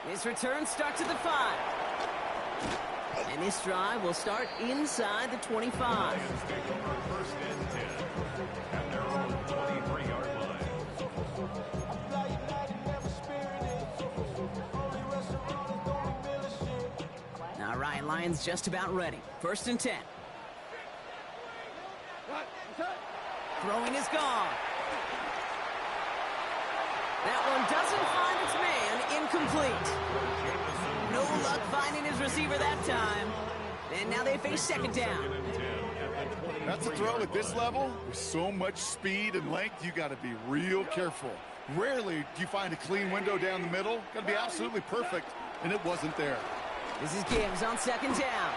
His return starts at the 5. And this drive will start inside the 25. Lions take over first and 10 at their own 23-yard line. All right, Lions just about ready. 1st and 10. Throwing is gone. That one doesn't find its man. Incomplete. No luck finding his receiver that time. And now they face 2nd down. That's a throw at this level. With so much speed and length, you got to be real careful. Rarely do you find a clean window down the middle. Got to be absolutely perfect, and it wasn't there. This is Gibbs on 2nd down.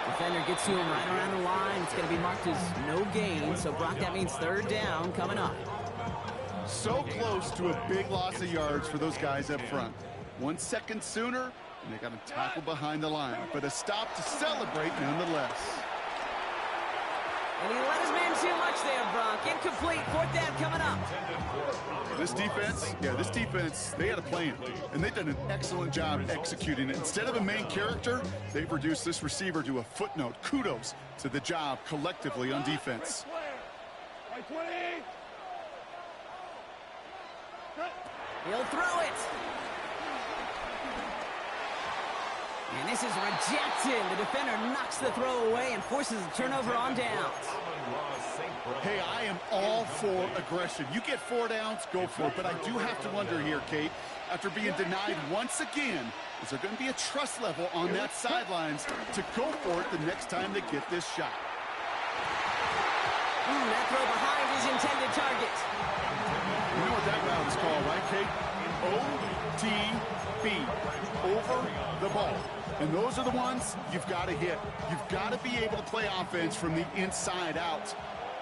Defender gets to him right around the line. It's going to be marked as no gain. So, Brock, that means 3rd down coming up. So close to a big loss of yards for those guys up front. 1 second sooner, and they got him tackled behind the line. But a stop to celebrate nonetheless. And he let his man too much there, Brock. Incomplete. 4th down coming up. This defense, they had a plan, and they've done an excellent job executing it. Instead of a main character, they've reduced this receiver to a footnote. Kudos to the job collectively on defense. He'll throw it. And this is rejected. The defender knocks the throw away and forces a turnover on downs. Hey, I am all for aggression. You get 4 downs, go for it. But I do have to wonder here, Kate, after being denied once again, is there going to be a trust level on that sidelines to go for it the next time they get this shot? That throw behind his intended target. You know what that route is called, right, Kate? OTB, over the ball. And those are the ones you've got to hit. You've got to be able to play offense from the inside out.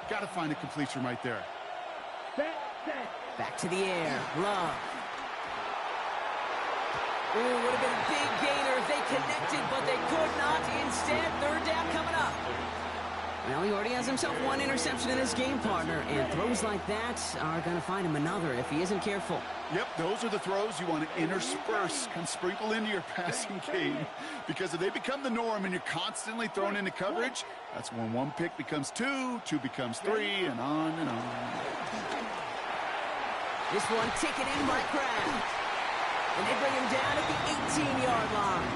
Got to find a completion right there. Back to the air. Love. Ooh, would have been a big gainer if they connected, but they could not. Instead, 3rd down coming up. Well, he already has himself 1 interception in his game, partner, and throws like that are going to find him another if he isn't careful. Yep, those are the throws you want to intersperse and sprinkle into your passing game, because if they become the norm and you're constantly thrown into coverage, that's when 1 pick becomes 2, 2 becomes 3, and on and on. This one taken in by Kraft. And they bring him down at the 18-yard line.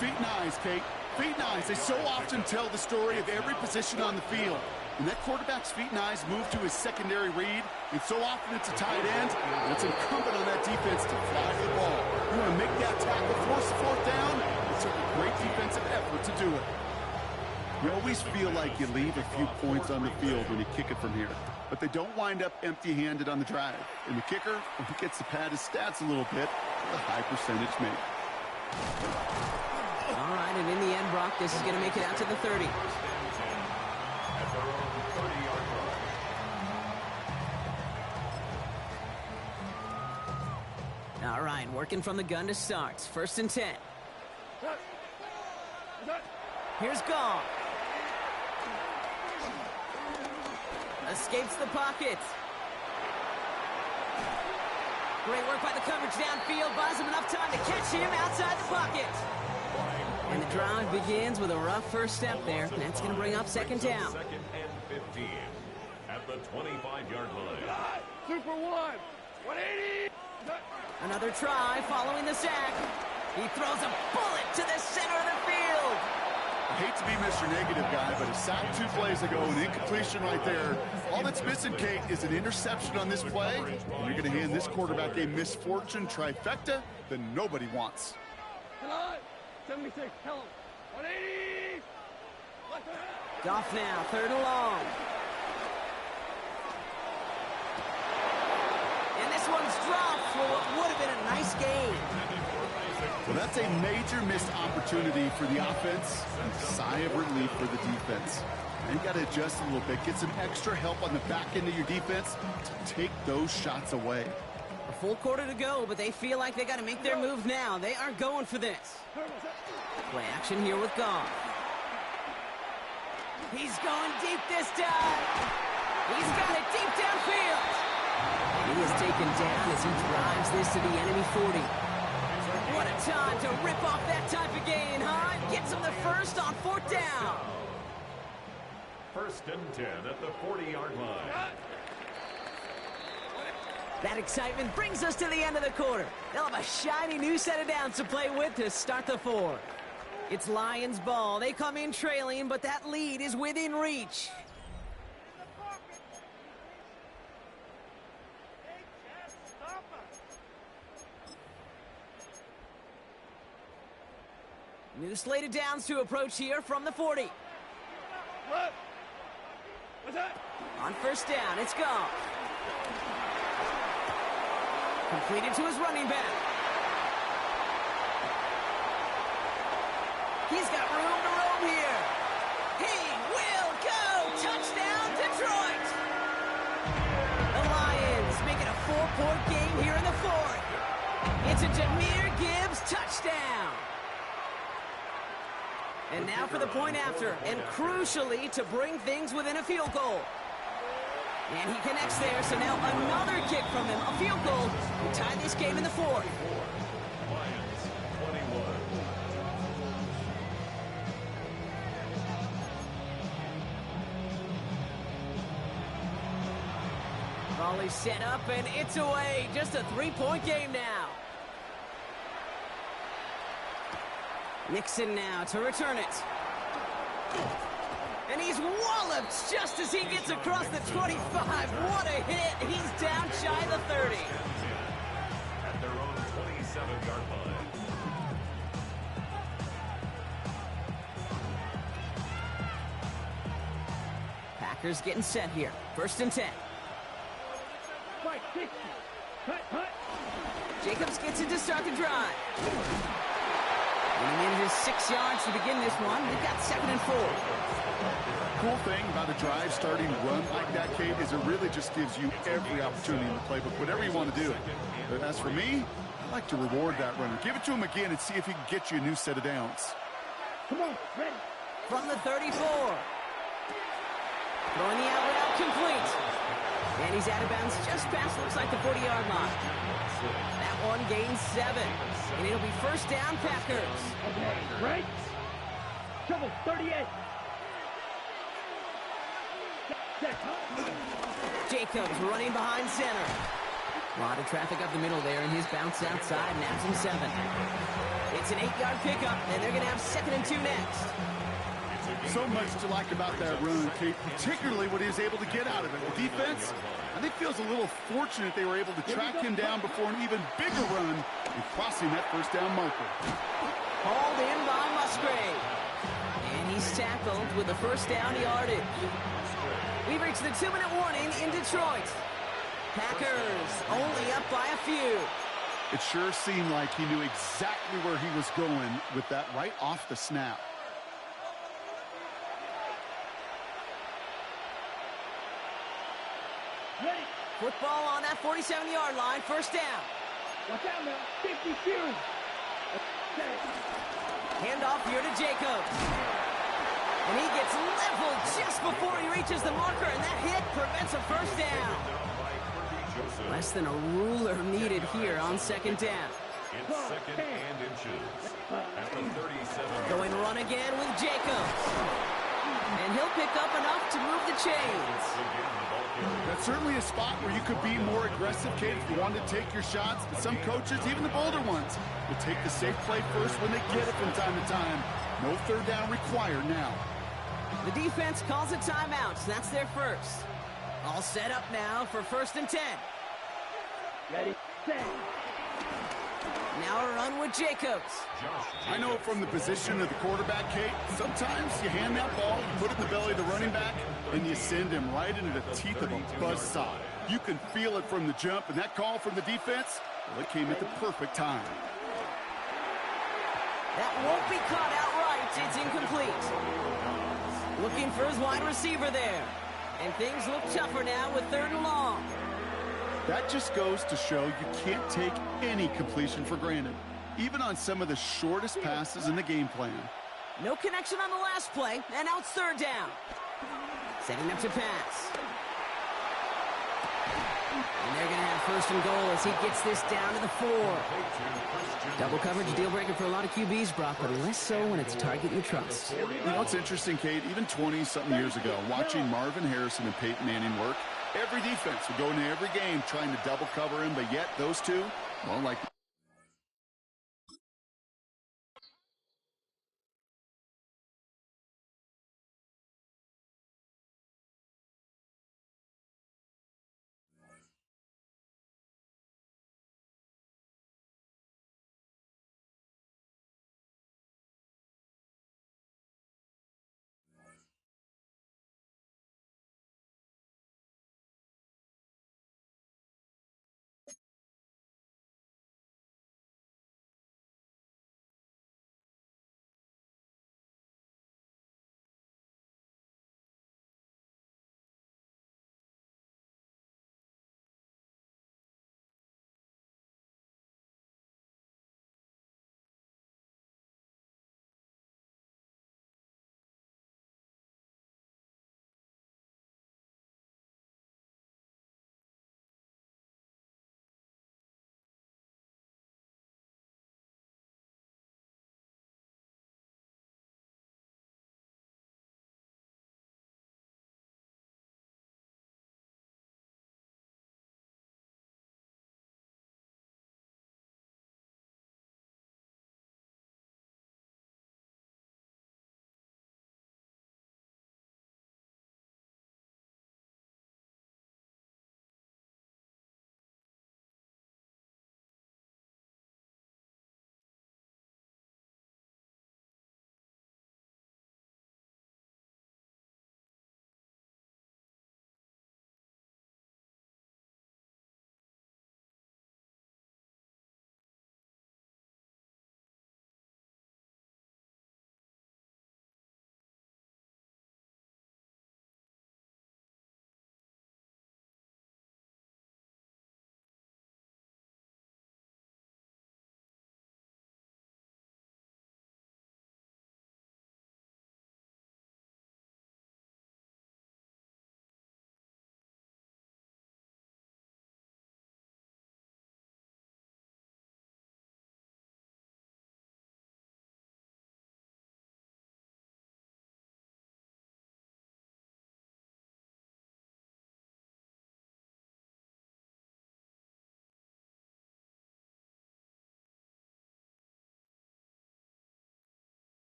Feet and eyes, Kate. Feet and eyes. They so often tell the story of every position on the field. When that quarterback's feet and eyes move to his secondary read, and so often it's a tight end, and it's incumbent on that defense to fly the ball. You want to make that tackle, force the 4th down, it's a great defensive effort to do it. You always feel like you leave a few points on the field when you kick it from here, but they don't wind up empty-handed on the drive. And the kicker, when he gets to pad his stats a little bit, a high percentage make. All right, and in the end, Brock, this is going to make it out to the 30. All right, working from the gun to start. 1st and 10. Here's Goff. Escapes the pocket. Great work by the coverage downfield. Buys him enough time to catch him outside the pocket. And the drive begins with a rough first step there. That's going to bring up second down. Second and 15 at the 25-yard line. Super one. 180. Another try following the sack. He throws a bullet to the center of the field. I hate to be Mr. Negative Guy, but a sack 2 plays ago, an incompletion right there. All that's missing, Kate, is an interception on this play. And you're going to hand this quarterback a misfortune trifecta that nobody wants. Come on. 76. Tell him. 180. Goff now, third and long. And this one's dropped for what would have been a nice gain. Well, that's a major missed opportunity for the offense and a sigh of relief for the defense. Now you've got to adjust a little bit, get some extra help on the back end of your defense to take those shots away. A full quarter to go, but they feel like they got to make their move now. They are going for this. Play action here with Goff. He's going deep this time. He's got it deep downfield. And he is taken down as he drives this to the enemy 40. What a time to rip off that type of gain, huh? Gets him the first on fourth down. First and 10 at the 40-yard line. That excitement brings us to the end of the quarter. They'll have a shiny new set of downs to play with to start the fourth. It's Lions ball. They come in trailing, but that lead is within reach. New slate of downs to approach here from the 40. What? What's that? On first down, it's Goff. Completed to his running back. He's got room to roam here. He will go! Touchdown, Detroit! The Lions make it a 4-point game here in the fourth. It's a Jahmyr Gibbs touchdown. And now for the point after, and crucially to bring things within a field goal. And he connects there, so now another kick from him, a field goal, to tie this game in the fourth. Lions 21. Volley set up, and it's away. Just a 3-point game now. Nixon now to return it. And he's walloped just as he gets across the 25. What a hit. He's down shy of the 30. At their own 27-yard line. Packers getting set here. First and 10. Fight 60. Cut. Jacobs gets it to start the drive. Winning in his 6 yards to begin this one. They've got 2nd and 4. Cool thing about a drive starting run like that, Kate, is it really just gives you every opportunity in the playbook, whatever you want to do. But as for me, I like to reward that runner. Give it to him again and see if he can get you a new set of downs. Come on, ready. From the 34. Throwing the out route complete. And he's out of bounds just past, looks like the 40-yard line. That one gains 7. And it'll be first down, Packers. Okay, right. Trouble 38. Jacobs running behind center. A lot of traffic up the middle there, and his bounce outside, nabs him 7. It's an 8-yard pickup, and they're going to have 2nd and 2 next. So much to like about that run, Kate, particularly what he was able to get out of it. The defense, I think, feels a little fortunate they were able to track him down before an even bigger run and crossing that first down marker. Hauled in by Musgrave. And he's tackled with the first down yardage. We've reached the 2-minute warning in Detroit. Packers only up by a few. It sure seemed like he knew exactly where he was going with that right off the snap. Ready. Football on that 47-yard line, first down. Watch out now. 50 few. Handoff here to Jacobs. And he gets leveled just before he reaches the marker, and that hit prevents a first down. Less than a ruler needed here on second down. It's second and inches. At the 37. Going run again with Jacobs. And he'll pick up enough to move the chains. That's certainly a spot where you could be more aggressive, Kate, if you wanted to take your shots. But some coaches, even the bolder ones, will take the safe play first when they get it from time to time. No third down required now. The defense calls a timeout. That's their first. All set up now for 1st and 10. Ready, set. Now a run with Jacobs. I know from the position of the quarterback, Kate, sometimes you hand that ball, you put it in the belly of the running back, and you send him right into the teeth of a buzzsaw. You can feel it from the jump, and that call from the defense, well, it came at the perfect time. That won't be caught outright. It's incomplete. Looking for his wide receiver there. And things look tougher now with 3rd and long. That just goes to show you can't take any completion for granted, even on some of the shortest passes in the game plan. No connection on the last play, and now it's 3rd down. Setting up to pass. And they're going to have 1st and goal as he gets this down to the 4. Double coverage deal breaker for a lot of QBs, Brock, but less so when it's a target you trust. You know, it's interesting, Kate, even 20-something years ago, watching Marvin Harrison and Peyton Manning work, every defense would go into every game trying to double cover him, but yet those two, well, like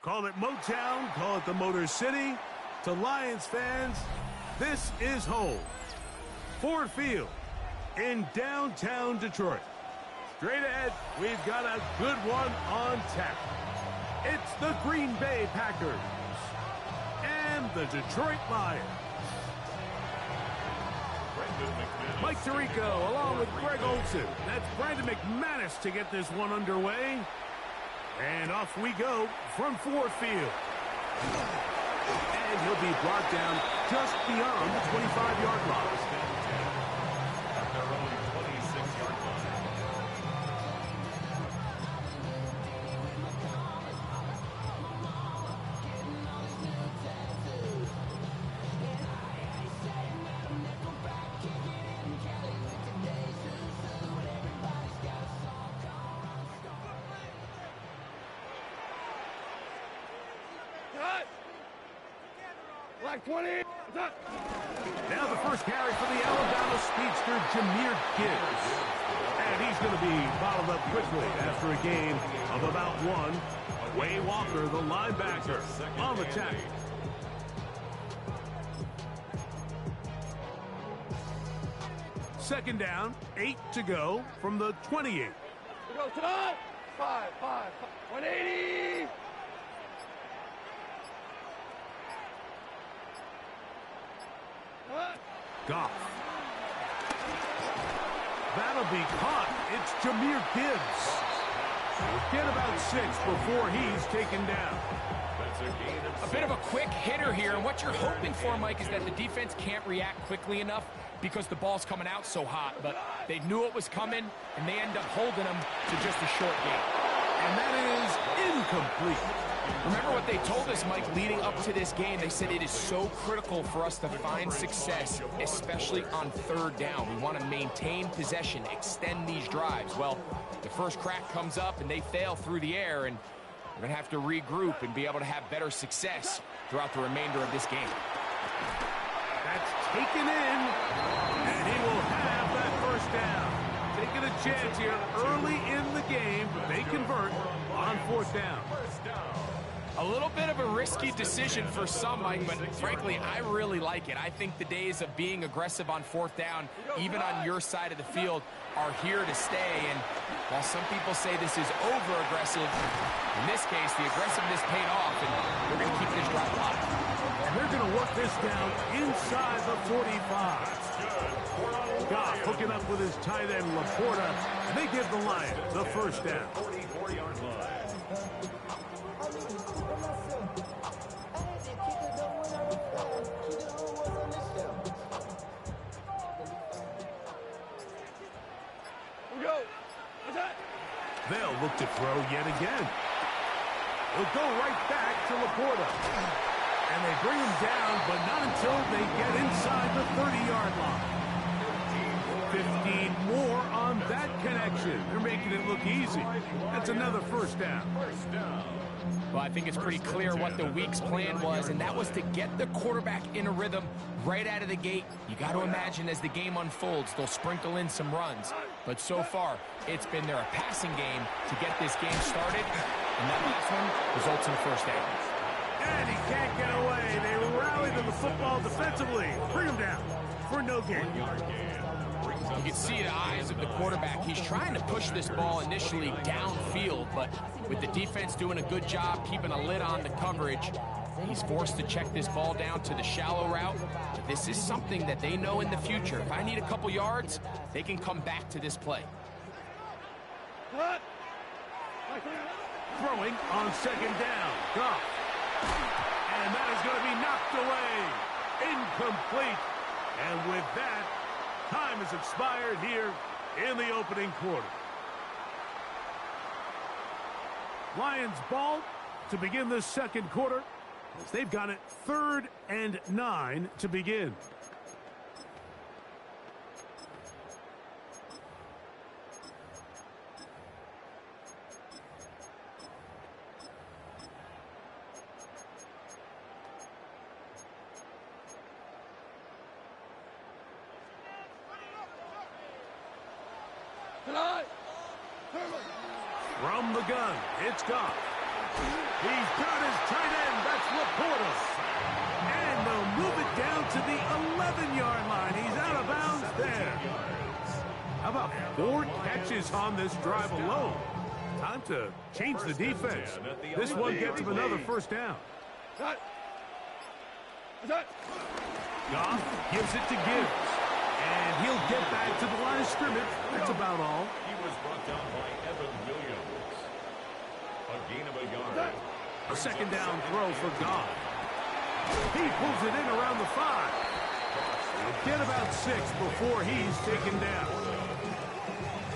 Call it Motown, call it the Motor City. To Lions fans, this is home. Ford Field in downtown Detroit. Straight ahead, we've got a good one on tap. It's the Green Bay Packers and the Detroit Lions. Mike Tirico along with Greg Olsen. That's Brandon McManus to get this one underway. And off we go from Ford Field. And he'll be brought down just beyond the 25-yard line. At their own 26-yard line. Black 20. Now the first carry for the Alabama speedster, Jahmyr Gibbs. And he's going to be bottled up quickly after a gain of about one. Way Walker, the linebacker, on the tackle. Second down, 8 to go from the 28. We go to the 5, 180. Goff. That'll be caught. It's Jahmyr Gibbs. We'll get about 6 before he's taken down. A bit of a quick hitter here, and what you're hoping for, Mike, is that the defense can't react quickly enough because the ball's coming out so hot. But they knew it was coming, and they end up holding them to just a short gain. And that is incomplete. Remember what they told us, Mike, leading up to this game. They said it is so critical for us to find success, especially on third down. We want to maintain possession, extend these drives. Well, the first crack comes up, and they fail through the air, and we're going to have to regroup and be able to have better success throughout the remainder of this game. That's taken in, and he will have that first down. Taking a chance here early in the game, but they convert on fourth down. A little bit of a risky decision for some, Mike, but frankly, I really like it. I think the days of being aggressive on fourth down, even on your side of the field, are here to stay. And while some people say this is over-aggressive, in this case, the aggressiveness paid off, and we're going to keep this drive alive. And they're going to work this down inside the 45. Goff hooking up with his tight end, Laporta, and they give the Lions the first down. 44-yard line. They'll look to throw yet again. He'll go right back to Laporta. And they bring him down, but not until they get inside the 30-yard line. 15 more on that connection. They're making it look easy. That's another first down. Well, I think it's pretty clear what the week's plan was, and that was to get the quarterback in a rhythm right out of the gate. You got to imagine as the game unfolds, they'll sprinkle in some runs. But so far, it's been their passing game to get this game started, and that last one results in a first down. And he can't get away. They rally to the football defensively. Bring him down for no gain. You can see the eyes of the quarterback. He's trying to push this ball initially downfield, but with the defense doing a good job keeping a lid on the coverage, he's forced to check this ball down to the shallow route. But this is something that they know in the future. If I need a couple yards, they can come back to this play. Throwing on second down. Goff. And that is going to be knocked away. Incomplete. And with that, time has expired here in the opening quarter. Lions ball to begin the second quarter. They've got it 3rd and 9 to begin. From the gun, it's Goff. He's got his tight end. That's Laporta. And they'll move it down to the 11-yard line. He's out of bounds there. How about 4 catches on this drive alone? Time to change the defense. This one gets him another first down. Goff gives it to Gibbs. And he'll get back to the line of scrimmage. That's about all. He was brought down by Evan Williams. A gain of a yard. A second down throw for Goff. He pulls it in around the 5. He'll get about 6 before he's taken down.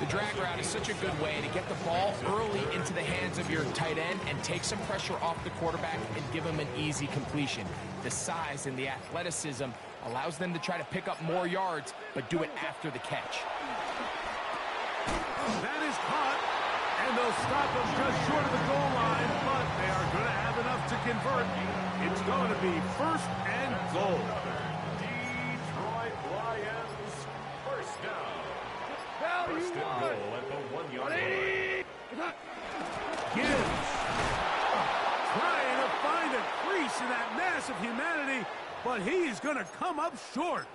The drag route is such a good way to get the ball early into the hands of your tight end and take some pressure off the quarterback and give him an easy completion. The size and the athleticism allows them to try to pick up more yards, but do it after the catch. That is caught, and they'll stop him just short of the goal line, but they are going to have enough to convert. It's going to be 1st and goal. Detroit Lions, first down. First and goal at the 1-yard line. Gibbs trying to find a crease in that mass of humanity, but he's going to come up short.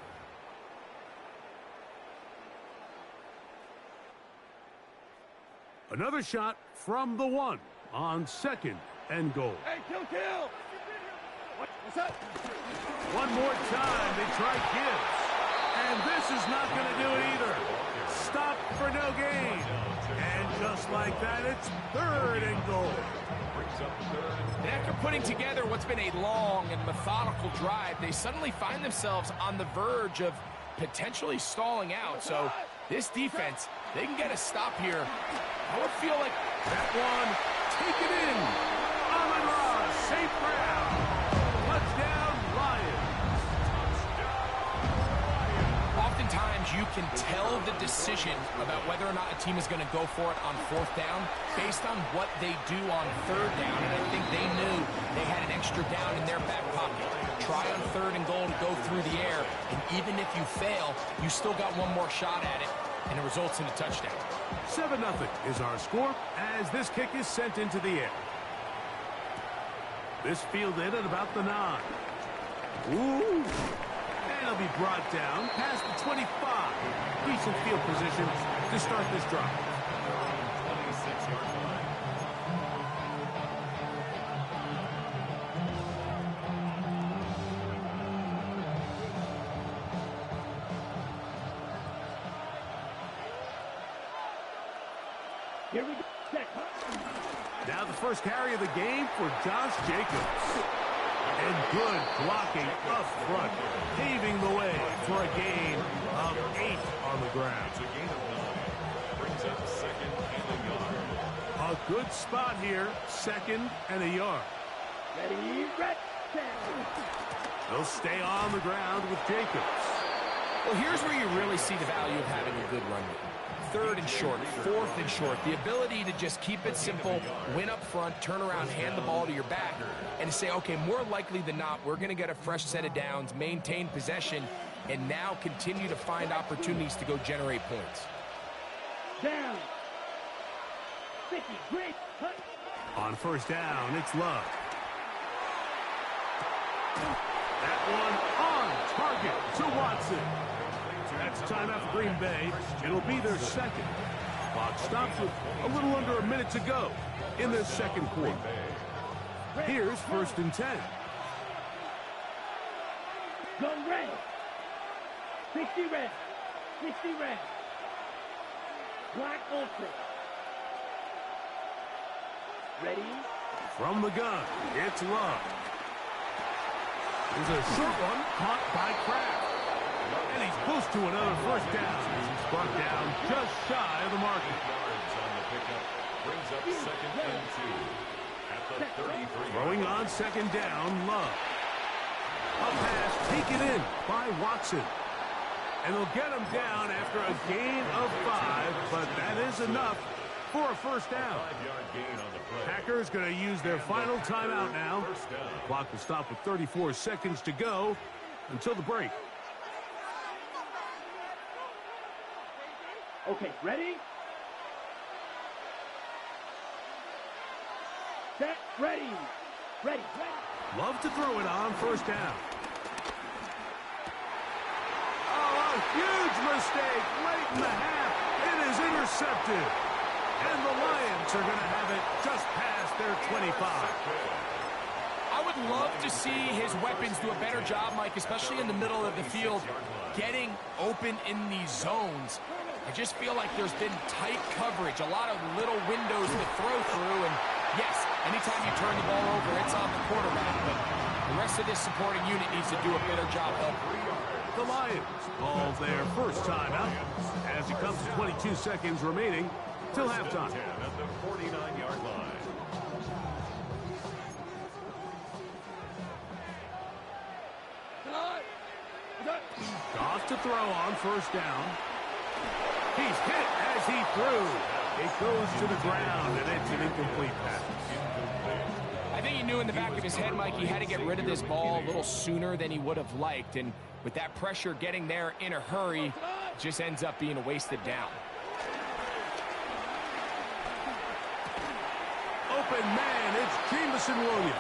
Another shot from the 1 on 2nd and goal. Hey, kill! What's up? One more time, they try Gibbs. And this is not going to do it either. Stop for no gain. And just like that, it's 3rd and goal. And after putting together what's been a long and methodical drive, they suddenly find themselves on the verge of potentially stalling out. So this defense, they can get a stop here. I would feel like that one, take it in. Amon-Ra, safe ground. Touchdown, Lions. Oftentimes you can tell the decision about whether or not a team is going to go for it on 4th down based on what they do on 3rd down. And I think they knew they had an extra down in their back pocket. Try on 3rd and goal to go through the air, and even if you fail, you still got one more shot at it, and it results in a touchdown. 7-0 is our score as this kick is sent into the air. This fielded at about the 9. Ooh. And it'll be brought down past the 25. Decent field position to start this drive. 26-yard line. Here we go. Now the first carry of the game for Josh Jacobs. And good blocking up front, paving the way for a gain of 8 on the ground. It's a gain of 9. Brings up 2nd and a yard. A good spot here, 2nd and a yard. Ready, red, They'll stay on the ground with Jacobs. Well, here's where you really see the value of having a good run game. 3rd and short, 4th and short. The ability to just keep it simple, win up front, turn around, hand the ball to your back, and say, okay, more likely than not, we're going to get a fresh set of downs, maintain possession, and now continue to find opportunities to go generate points. down. 50, great, cut. On 1st down, it's Love. That one on target to Watson. That's timeout for Green Bay. It'll be their 2nd. Clock stops with a little under a minute to go in this 2nd quarter. Here's 1st and 10. Go red. 60 red. 60 red. Black ultra. Ready? From the gun, it's Love. There's a short one caught by Kraft. And he's close to another 1st down. He's brought down just shy of the marker. Yards on the pickup. Brings up 2nd and 2. At the 33. Throwing on 2nd down, Love. A pass taken in by Watson. And they'll get him down after a gain of 5, but that is enough for a 1st down. 5-yard gain on the play. Packers going to use their final timeout now. Clock will stop with 34 seconds to go until the break. Okay, ready? Set. Ready. Ready. Love to throw it on first down. Oh, a huge mistake late in the half. It is intercepted. And the Lions are going to have it just past their 25. I would love to see his weapons do a better job, Mike, especially in the middle of the field, getting open in these zones. I just feel like there's been tight coverage, a lot of little windows to throw through, and yes, anytime you turn the ball over, it's on the quarterback, but the rest of this supporting unit needs to do a better job helping. The Lions call their first time out as it comes to 22 seconds remaining till halftime. At the 49-yard line. Goff to throw on first down. He's hit as he threw. It goes to the ground, and it's an incomplete pass. I think he knew in the back of his head, Mike, he had to get rid of this ball a little sooner than he would have liked. And with that pressure getting there in a hurry, it just ends up being a wasted down. Open man, it's Jameson Williams.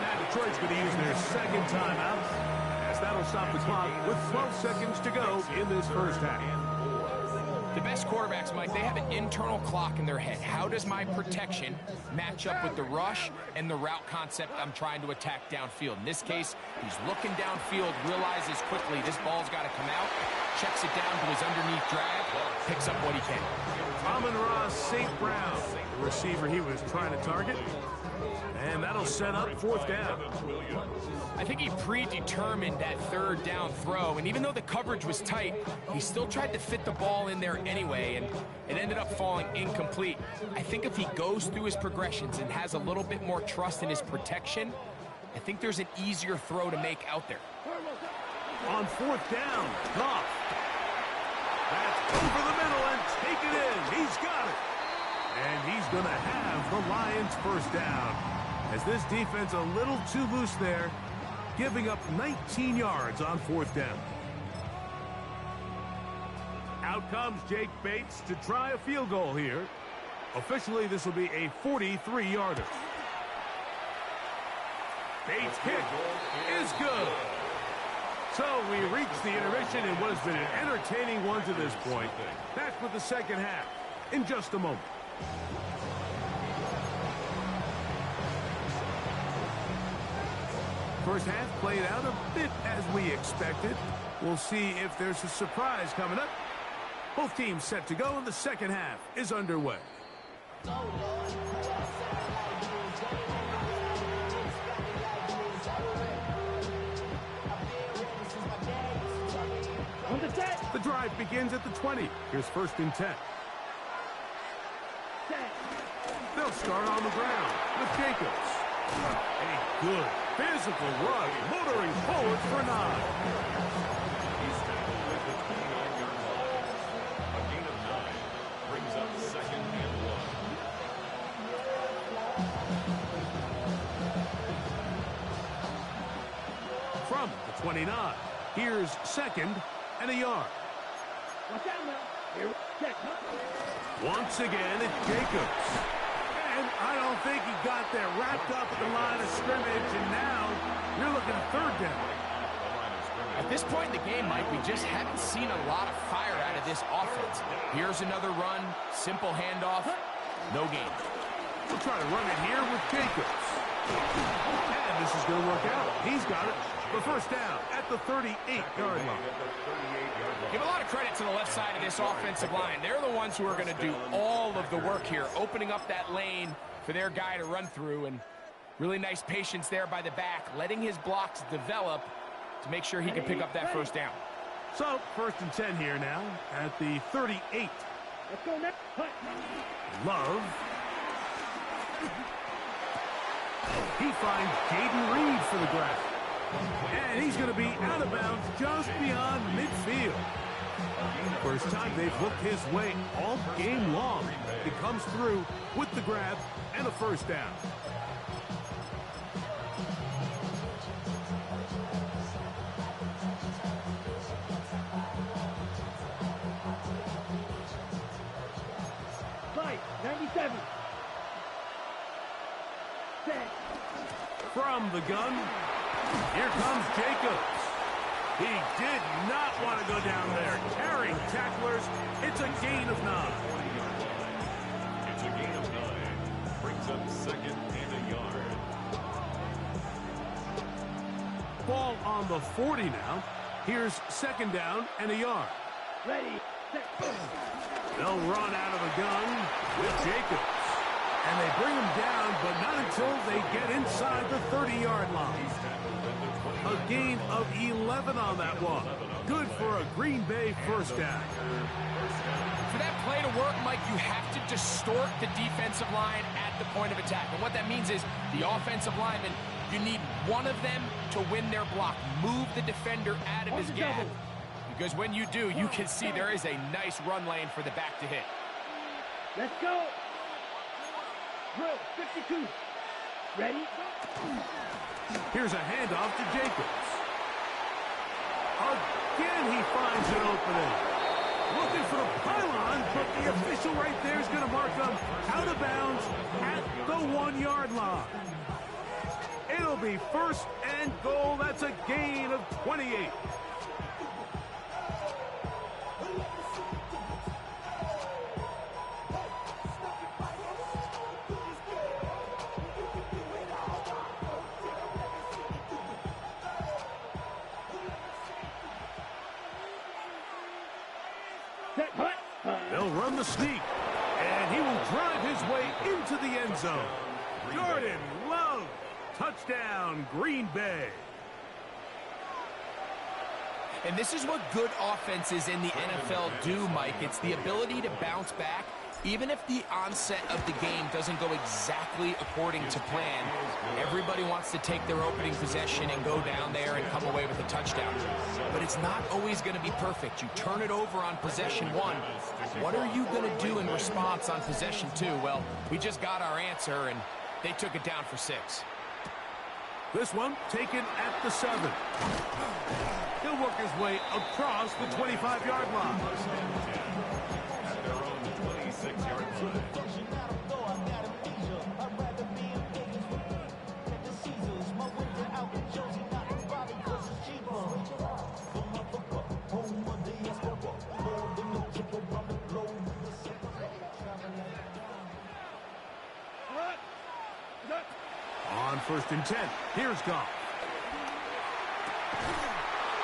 Now Detroit's going to use their second timeout, as that'll stop the clock with 12 seconds to go in this first half. The best quarterbacks, Mike, they have an internal clock in their head. How does my protection match up with the rush and the route concept I'm trying to attack downfield? In this case, he's looking downfield, realizes quickly this ball's got to come out, checks it down to his underneath drag, picks up what he can. Amon-Ra St. Brown, the receiver he was trying to target. And that'll set up fourth down. I think he predetermined that third down throw, and even though the coverage was tight, he still tried to fit the ball in there anyway, and it ended up falling incomplete. I think if he goes through his progressions and has a little bit more trust in his protection, I think there's an easier throw to make out there. On fourth down, Goff. That's over the middle and take it in. He's got it. And he's going to have the Lions first down, as this defense a little too loose there, giving up 19 yards on fourth down. Out comes Jake Bates to try a field goal here. Officially, this will be a 43-yarder. Bates' kick is good. So we reach the intermission in what has been an entertaining one to this point. Back with the second half in just a moment. First half played out a bit as we expected. We'll see if there's a surprise coming up. Both teams set to go, and the second half is underway. The drive begins at the 20. Here's first and 10. They'll start on the ground with Jacobs. A good physical run, motoring forward for 9. He's tackled at the 29-yard line. A gain of 9 brings up second and 1. From the 29, here's second and a yard. Once again, it's Jacobs. And I don't think he got there wrapped up at the line of scrimmage, and now you're looking at third down. At this point in the game, Mike, we just haven't seen a lot of fire out of this offense. Here's another run, simple handoff, no gain. We'll try to run it here with Jacobs. And this is going to work out. He's got it. The first down at the 38-yard line. Give a lot of credit to the left side of this offensive line. They're the ones who are going to do all of the work here, opening up that lane for their guy to run through. And really nice patience there by the back, letting his blocks develop to make sure he can pick up that first down. So, first and 10 here now at the 38. Let's go next. Love. He finds Jaden Reed for the grab. And he's going to be out of bounds just beyond midfield. First time they've looked his way all game long. He comes through with the grab and a first down. Right, 97. Set. From the gun, here comes Jacobs. He did not want to go down there. Carrying tacklers, it's a gain of 9. It's a gain of 9. Brings up second and a yard. Ball on the 40 now. Here's second down and a yard. Ready, set. They'll run out of the gun with Jacobs. And they bring him down, but not until they get inside the 30-yard line. A gain of 11 on that one. Good for a Green Bay first down. For that play to work, Mike, you have to distort the defensive line at the point of attack. And what that means is the offensive lineman, you need one of them to win their block. Move the defender out of his gap. Because when you do, you can see there is a nice run lane for the back to hit. Let's go. Drill 52. Ready? Here's a handoff to Jacobs. Again, he finds an opening. Looking for the pylon, but the official right there is going to mark him out of bounds at the 1-yard line. It'll be first and goal. That's a gain of 28. They'll run the sneak, and he will drive his way into the end zone. Jordan Love, touchdown, Green Bay. And this is what good offenses in the NFL do, Mike. It's the ability to bounce back, even if the onset of the game doesn't go exactly according to plan. Everybody wants to take their opening possession and go down there and come away with a touchdown. But it's not always going to be perfect. You turn it over on possession 1. What are you going to do in response on possession 2? Well, we just got our answer, and they took it down for 6. This one taken at the 7. He'll work his way across the 25-yard line. At their own 26-yard line. On first and 10, here's Goff.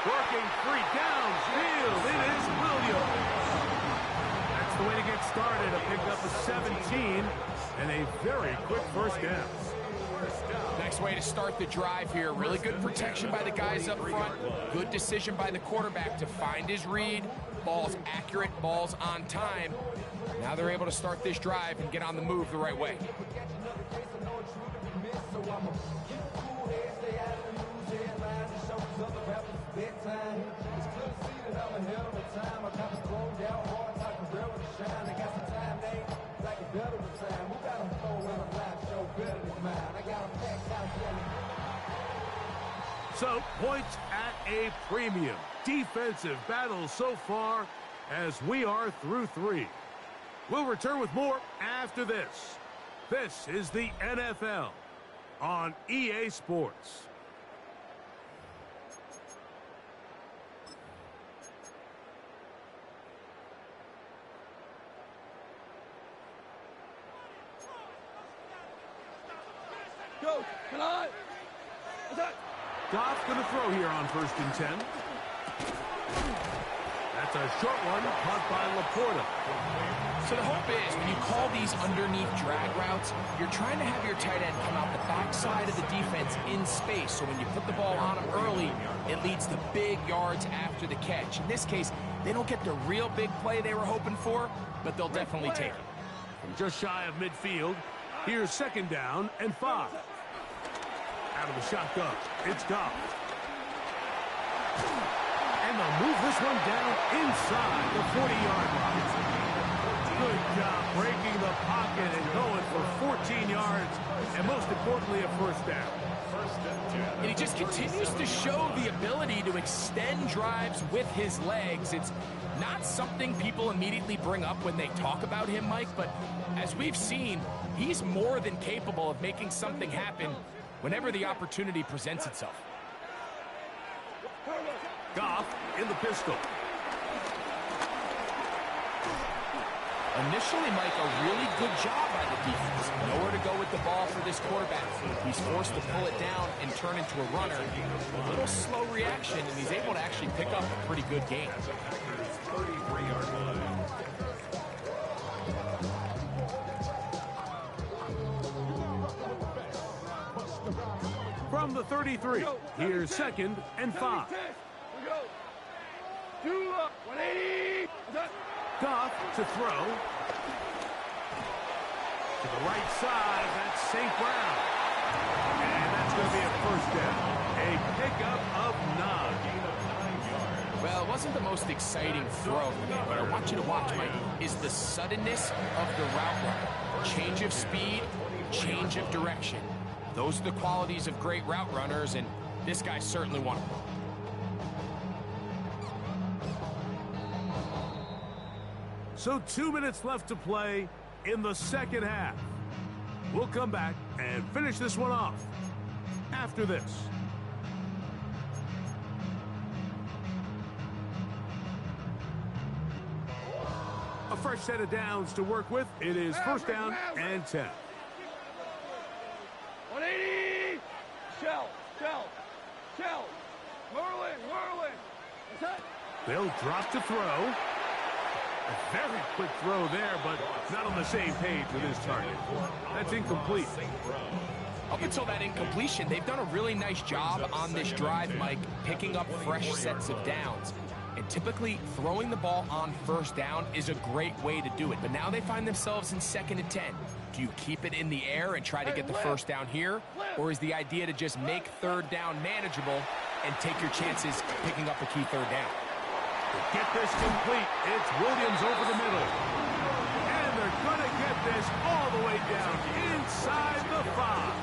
Working free downfield, it is Williams. That's the way to get started. A pickup of 17 and a very quick first down. Nice way to start the drive here. Really good protection by the guys up front. Good decision by the quarterback to find his read. Ball's accurate, ball's on time. Now they're able to start this drive and get on the move the right way. So, points at a premium. Defensive battle so far as we are through 3. We'll return with more after this. This is the NFL on EA Sports. Go, come on. Goff's going to throw here on first and 10. That's a short one caught by Laporta. So the hope is when you call these underneath drag routes, you're trying to have your tight end come out the backside of the defense in space. So when you put the ball on him early, it leads to big yards after the catch. In this case, they don't get the real big play they were hoping for, but they'll definitely take it. From just shy of midfield, here's second down and 5. Out of the shotgun, it's Goff. And they'll move this one down inside the 40-yard line. Good job breaking the pocket and going for 14 yards. And most importantly, importantly, a first down. And he just continues to show the ability to extend drives with his legs. It's not something people immediately bring up when they talk about him, Mike, but as we've seen, he's more than capable of making something happen whenever the opportunity presents itself. Goff in the pistol. Initially, Mike, a really good job by the defense. Nowhere to go with the ball for this quarterback. He's forced to pull it down and turn into a runner. A little slow reaction, and he's able to actually pick up a pretty good gain. 33-yard line. From the 33, here's 2nd and 5. We go. 180. Goff to throw. To the right side, that's St. Brown. And that's going to be a first down. A pickup of 9. Well, it wasn't the most exciting throw, but I want you to watch, Mike, is the suddenness of the route run. Change of speed, change of direction. Those are the qualities of great route runners, and this guy certainly one of them. So 2 minutes left to play in the second half. We'll come back and finish this one off after this. A fresh set of downs to work with. It is first down and 10. 180. Shell. Whirling. They'll drop to throw. A very quick throw there, but not on the same page with his target. That's incomplete. Up until that incompletion, they've done a really nice job on this drive, Mike, picking up fresh sets of downs. And typically, throwing the ball on first down is a great way to do it. But now they find themselves in 2nd and 10. Do you keep it in the air and try to get the first down here? Or is the idea to just make 3rd down manageable and take your chances picking up a key 3rd down? Get this complete. It's Williams over the middle. And they're going to get this all the way down inside the 5.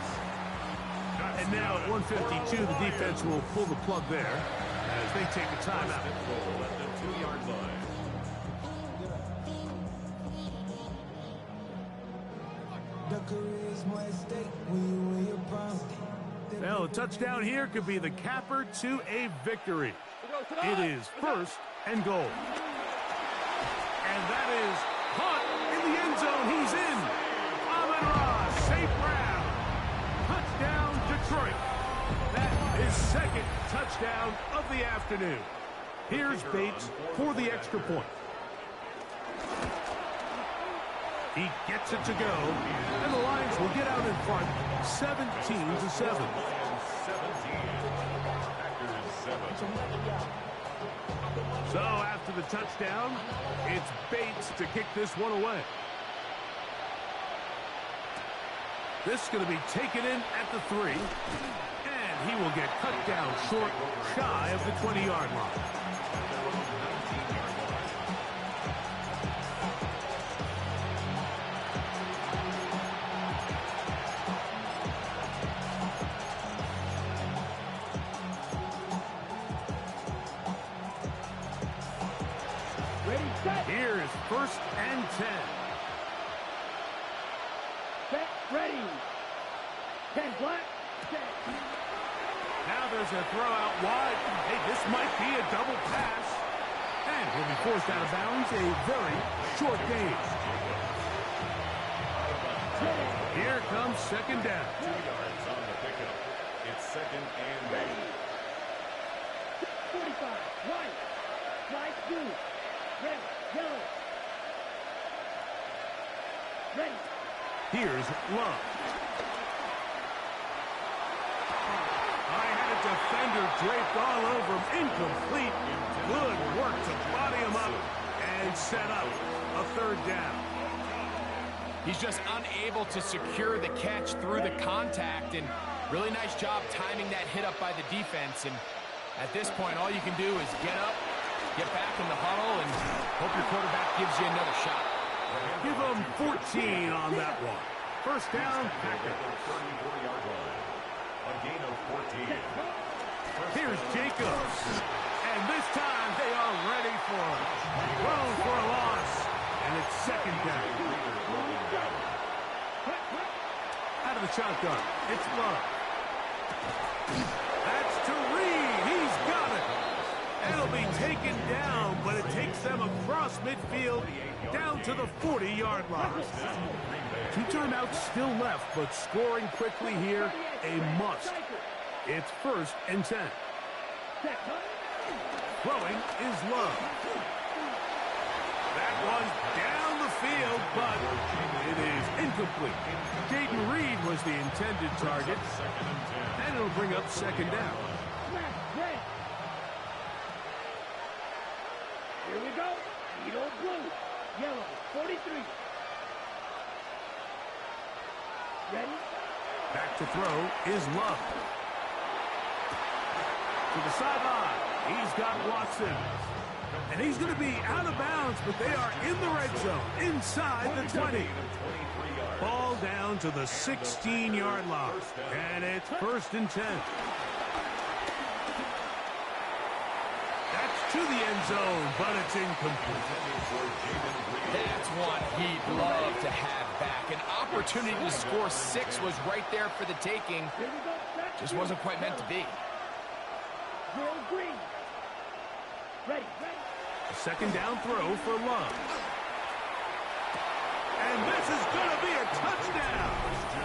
And now at 152, the defense will pull the plug there as they take a timeout. At the 2-yard line. Well, a touchdown here could be the capper to a victory. It is 1st and goal. And that is Hunt in the end zone. He's in. Amon-Ra, St. Brown. Touchdown, Detroit. That is 2nd touchdown of the afternoon. Here's Bates for the extra point. He gets it to go, and the Lions will get out in front 17-7. So after the touchdown, it's Bates to kick this one away. This is going to be taken in at the 3, and he will get cut down short, shy of the 20-yard line. Here is 1st and 10. Set, ready. 10 black, set. Now there's a throw out wide. Hey, this might be a double pass. And he'll be forced out of bounds. A very short game. Here comes 2nd down. 2 yards on the pickup. It's 2nd and 8. 45, right. Slide 2. Red, yellow. Ready. Here's Love. I had a defender draped all over him. Incomplete. Good work to body him up and set up a 3rd down. He's just unable to secure the catch through the contact, and really nice job timing that hit up by the defense. And at this point, all you can do is get up, get back in the huddle, and hope your quarterback gives you another shot. Give them 14 on that one. First down, Packers. goes. And this time they are ready for it. Thrown for a loss. And it's second down. Out of the shotgun. It's Love. That's to Reed. He's got it. It'll be taken down, but it takes them across midfield down to the 40-yard line. 2 timeouts still left, but scoring quickly here, a must. It's 1st and 10. Throwing is Love. That one's down the field, but it is incomplete. Jayden Reed was the intended target, and it'll bring up second down. Here we go. Edo blue. Yellow. 43. Ready? Back to throw is Love. To the sideline. He's got Watson. And he's going to be out of bounds, but they are in the red zone, inside the 20. Ball down to the 16-yard line. And it's 1st and 10. That's to the end zone, but it's incomplete. That's one he'd love to have back. An opportunity to score 6 was right there for the taking. Just wasn't quite meant to be. Green. Ready. A second down throw for Love. And this is going to be a touchdown.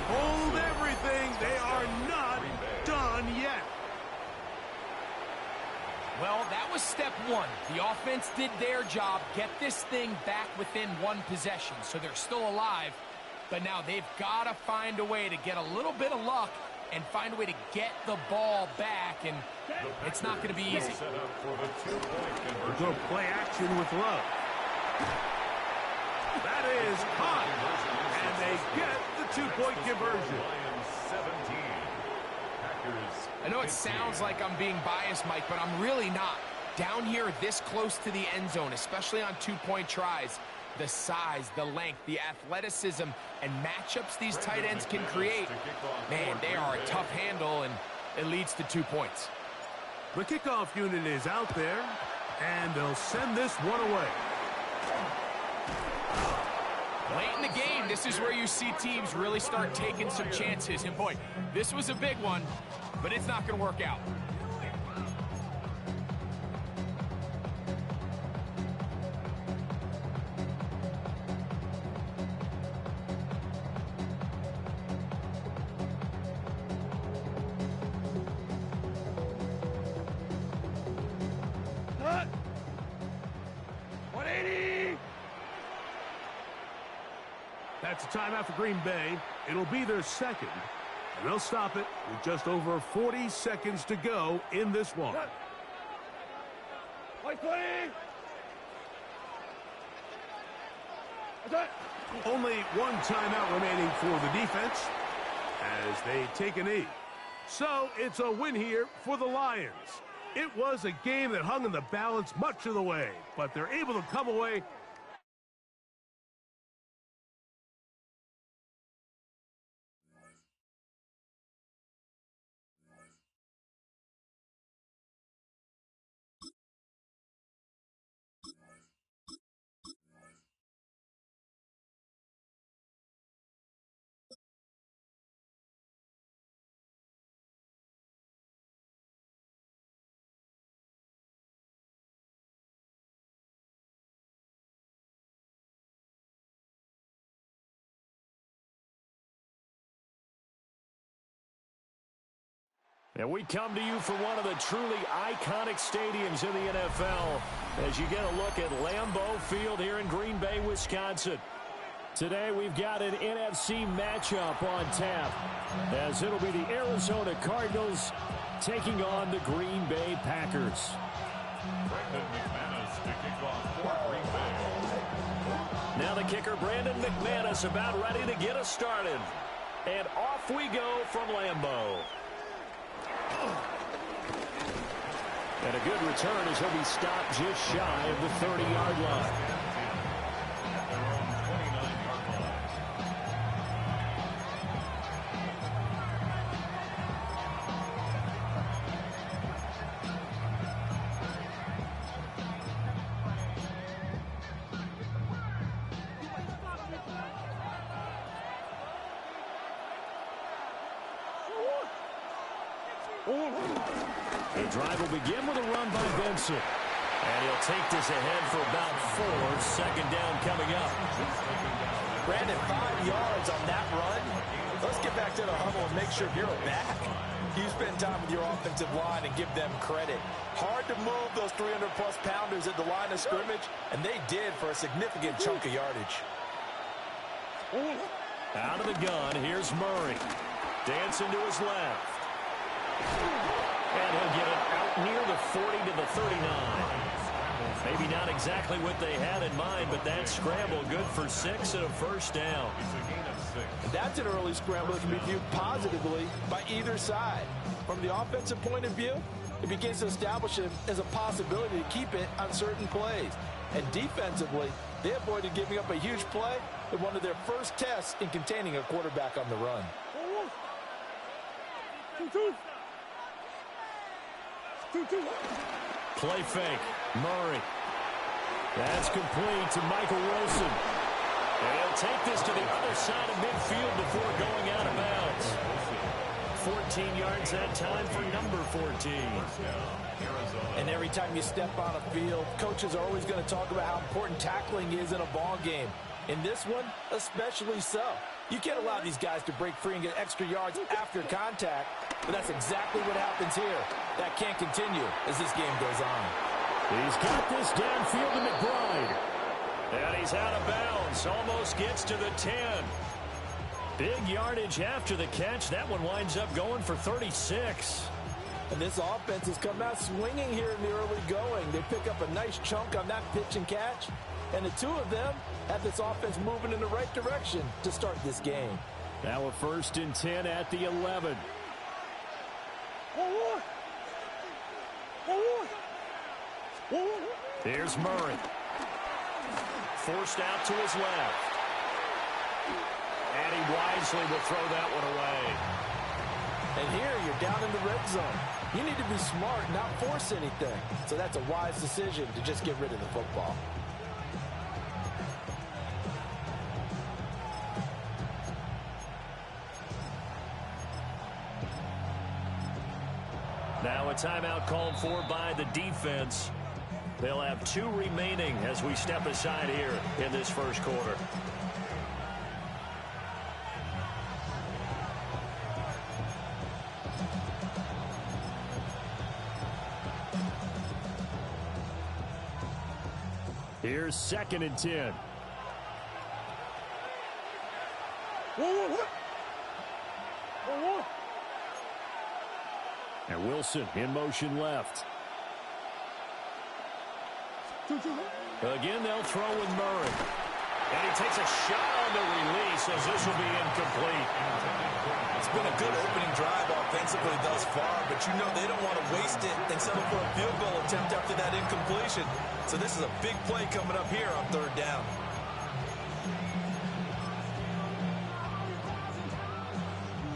Hold everything. They are not done yet. Well, that was step 1. The offense did their job, get this thing back within 1 possession, so they're still alive. But now they've got to find a way to get a little bit of luck and find a way to get the ball back, and it's not going to be easy. We're going to play action with Love. That is caught, and they get the 2-point conversion. I know it sounds like I'm being biased, Mike, but I'm really not. Down here this close to the end zone, especially on 2-point tries, the size, the length, the athleticism, and matchups these tight ends can create, man, they are a tough handle, and it leads to 2 points. The kickoff unit is out there, and they'll send this one away. Late in the game, this is where you see teams really start taking some chances. And boy, this was a big one, but it's not going to work out. Cut. 180. That's a timeout for Green Bay. It'll be their second, and they'll stop it with just over 40 seconds to go in this one. Only 1 timeout remaining for the defense as they take a knee. So it's a win here for the Lions. It was a game that hung in the balance much of the way, but they're able to come away. And we come to you from one of the truly iconic stadiums in the NFL as you get a look at Lambeau Field here in Green Bay, Wisconsin. Today we've got an NFC matchup on tap as it'll be the Arizona Cardinals taking on the Green Bay Packers. Brandon McManus to kick off for Green Bay. Now the kicker, Brandon McManus, about ready to get us started. And off we go from Lambeau. And a good return as he'll be stopped just shy of the 30-yard line. The drive will begin with a run by Benson. And he'll take this ahead for about 4. Second down coming up. Brandon, 5 yards on that run. Let's get back to the huddle and make sure you're back. You spend time with your offensive line and give them credit. Hard to move those 300-plus pounders at the line of scrimmage, and they did for a significant chunk of yardage. Out of the gun, here's Murray. Dancing to his left. And he'll get it out near the 40 to the 39. Maybe not exactly what they had in mind, but that scramble good for 6 and a first down. That's an early scramble that can be viewed positively by either side. From the offensive point of view, it begins to establish it as a possibility to keep it on certain plays. And defensively, they avoided giving up a huge play in one of their first tests in containing a quarterback on the run. Play fake. Murray. That's complete to Michael Wilson. And he'll take this to the other side of midfield before going out of bounds. 14 yards that time for number 14. And every time you step on a field, coaches are always going to talk about how important tackling is in a ball game. In this one, especially so. You can't allow these guys to break free and get extra yards after contact, but that's exactly what happens here. That can't continue as this game goes on. He's got this downfield to McBride. And he's out of bounds. Almost gets to the 10. Big yardage after the catch. That one winds up going for 36. And this offense has come out swinging here in the early going. They pick up a nice chunk on that pitch and catch. And the two of them have this offense moving in the right direction to start this game. Now a 1st and 10 at the 11. Here's Murray. Forced out to his left. And he wisely will throw that one away. And here you're down in the red zone. You need to be smart, not force anything. So that's a wise decision to just get rid of the football. Now a timeout called for by the defense. They'll have 2 remaining as we step aside here in this first quarter. Here's 2nd and 10. And Wilson in motion left. Again, they'll throw with Murray. And he takes a shot on the release as this will be incomplete. It's been a good opening drive offensively thus far, but you know they don't want to waste it and settle for a field goal attempt after that incompletion. So this is a big play coming up here on 3rd down.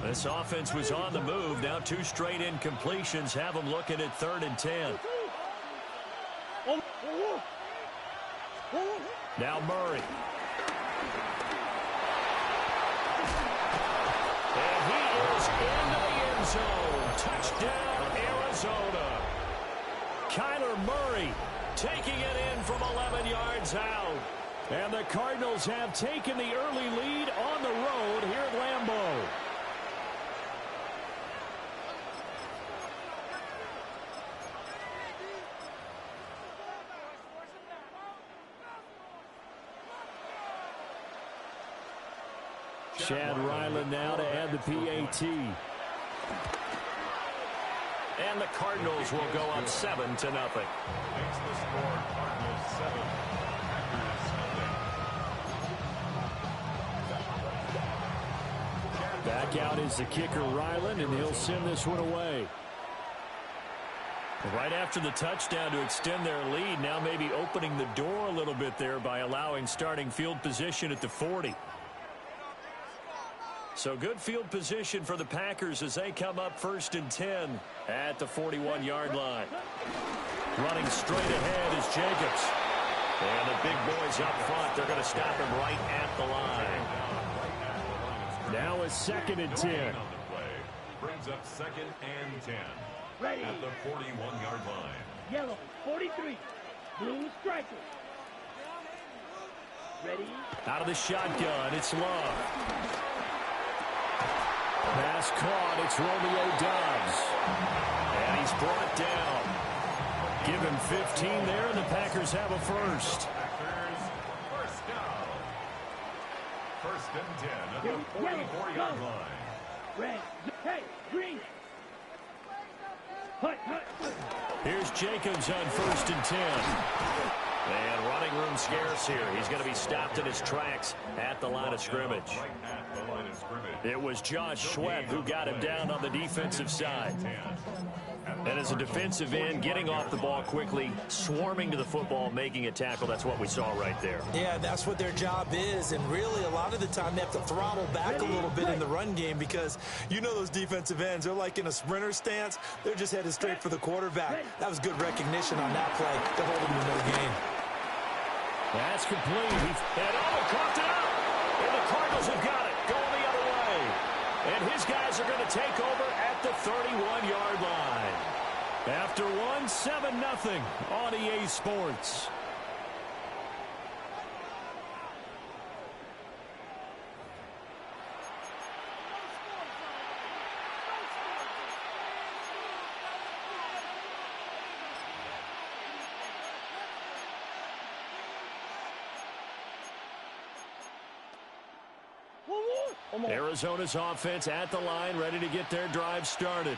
This offense was on the move. Now 2 straight incompletions have them looking at 3rd and 10. Now Murray. And he is into the end zone. Touchdown, Arizona. Kyler Murray taking it in from 11 yards out. And the Cardinals have taken the early lead on the road here at Lambeau. Chad Ryland now to add the PAT. And the Cardinals will go up 7-0. Makes the score Cardinals 7. Back out is the kicker Ryland, and he'll send this one away. Right after the touchdown to extend their lead, now maybe opening the door a little bit there by allowing starting field position at the 40. So good field position for the Packers as they come up 1st and 10 at the 41-yard line. Running straight ahead is Jacobs. And the big boys up front, they're going to stop him right at the line. Now a 2nd and 10. brings up 2nd and 10. Ready. At the 41-yard line. Yellow, 43. Blue striker. Ready. Out of the shotgun, it's Love. Pass caught, it's Romeo Doubs. And he's brought down. Give him 15 there, and the Packers have a first. Packers, first down. 1st and 10 at the 44-yard line. Red. Hey, green. Hut, hut. Here's Jacobs on 1st and 10. And running room scarce here. He's going to be stopped in his tracks at the line of scrimmage. Right at the line of scrimmage. It was Josh Sweat who got him down on the defensive side. And as a defensive end, getting off the ball quickly, swarming to the football, making a tackle, that's what we saw right there. Yeah, that's what their job is, and really a lot of the time they have to throttle back a little bit in the run game because you know those defensive ends, they're like in a sprinter stance. They're just headed straight for the quarterback. That was good recognition on that play to hold him to no gain. That's complete. He caught it up. And the Cardinals have got it, going the other way. And his guys are going to take over at the 31-yard line. After one, 7-0 on EA Sports. Arizona's offense at the line, ready to get their drive started.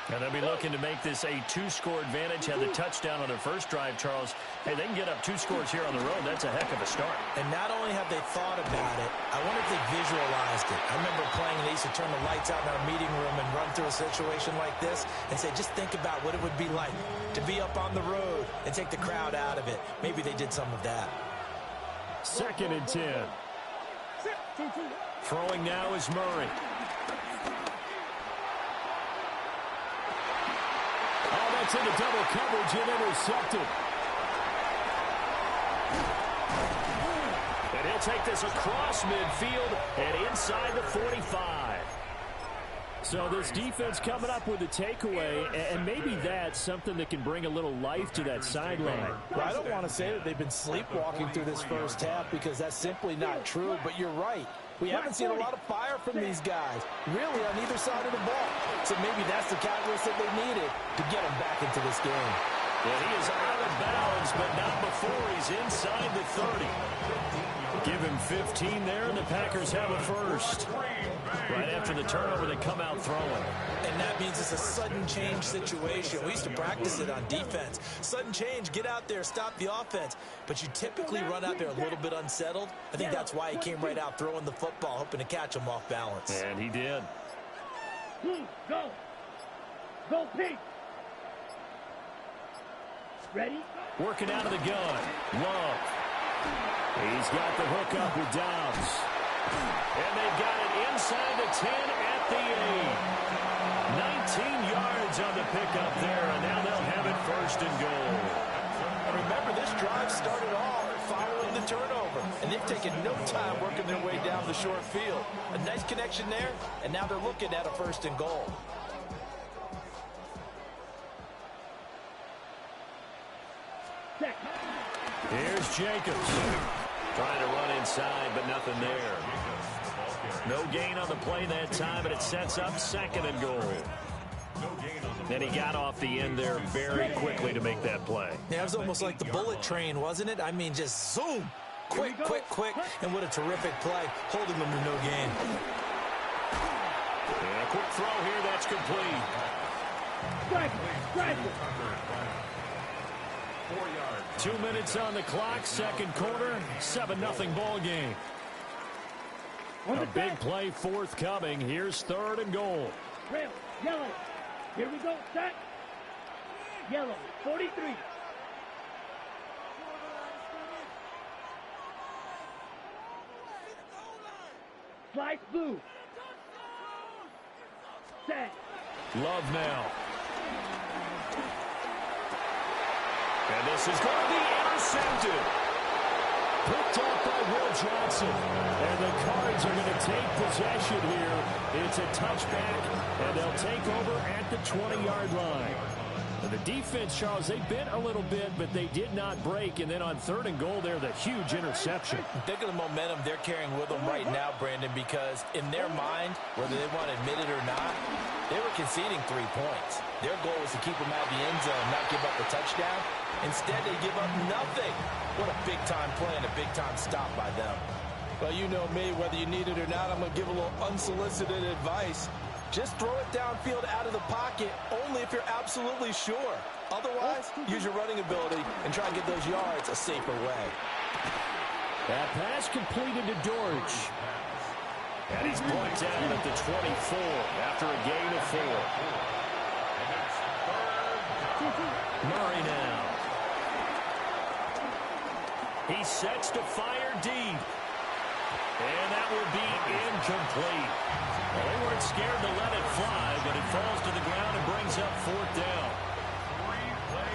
And they'll be looking to make this a 2-score advantage. Had the touchdown on their first drive, Charles. Hey, they can get up 2 scores here on the road. That's a heck of a start. And not only have they thought about it, I wonder if they visualized it. I remember playing, and they used to turn the lights out in our meeting room and run through a situation like this and say, just think about what it would be like to be up on the road and take the crowd out of it. Maybe they did some of that. 2nd and 10. Throwing now is Murray. Oh, that's into double coverage and intercepted. And he'll take this across midfield and inside the 45. So this defense coming up with a takeaway, and maybe that's something that can bring a little life to that sideline. Well, I don't want to say that they've been sleepwalking through this first half because that's simply not true, but you're right. We haven't seen a lot of fire from these guys, really, on either side of the ball. So maybe that's the catalyst that they needed to get them back into this game. Yeah, he is out of bounds, but not before he's inside the 30. Give him 15 there, and the Packers have a first. Right after the turnover, they come out throwing. And that means it's a sudden change situation. We used to practice it on defense. Sudden change, get out there, stop the offense. But you typically run out there a little bit unsettled. I think that's why he came right out throwing the football, hoping to catch him off balance. And he did. Go. Go, Pete. Ready? Working out of the gun. Love. He's got the hook up with Doubs. And they got it inside the 10 at the 8. 19 yards on the pickup there, and now they'll have it 1st and goal. And remember, this drive started off following the turnover, and they've taken no time working their way down the short field. A nice connection there, and now they're looking at a 1st and goal. Here's Jacobs. Trying to run inside, but nothing there. No gain on the play that time, and it sets up 2nd and goal. And he got off the end there very quickly to make that play. Yeah, it was almost like the bullet train, wasn't it? I mean, just zoom. Quick, quick, quick. And what a terrific play, holding them to no gain. And a quick throw here, that's complete. Strike it. 4 yards. 2 minutes on the clock, 2nd quarter, 7-0 ball game. A big play forthcoming. Here's 3rd and goal. Rail, yellow. Here we go, set. Yellow, 43. Slice blue. Set. Love now. And this is going to be intercepted. Picked up by Will Johnson. And the Cards are going to take possession here. It's a touchback, and And they'll take over at the 20-yard line. The defense, Charles, they bent a little bit, but they did not break. And then on 3rd and goal there, the huge interception. Think of the momentum they're carrying with them right now, Brandon, because in their mind, whether they want to admit it or not, they were conceding 3 points. Their goal was to keep them out of the end zone, not give up the touchdown. Instead, they give up nothing. What a big-time play and a big-time stop by them. Well, you know me, whether you need it or not, I'm going to give a little unsolicited advice. Just throw it downfield out of the pocket, only if you're absolutely sure. Otherwise, use your running ability and try and get those yards a safer way. That pass completed to Dortch. And he's brought down at the 24 after a gain of 4. Murray now. He sets to fire deep. And that will be incomplete. Well, they weren't scared to let it fly, but it falls to the ground and brings up 4th down.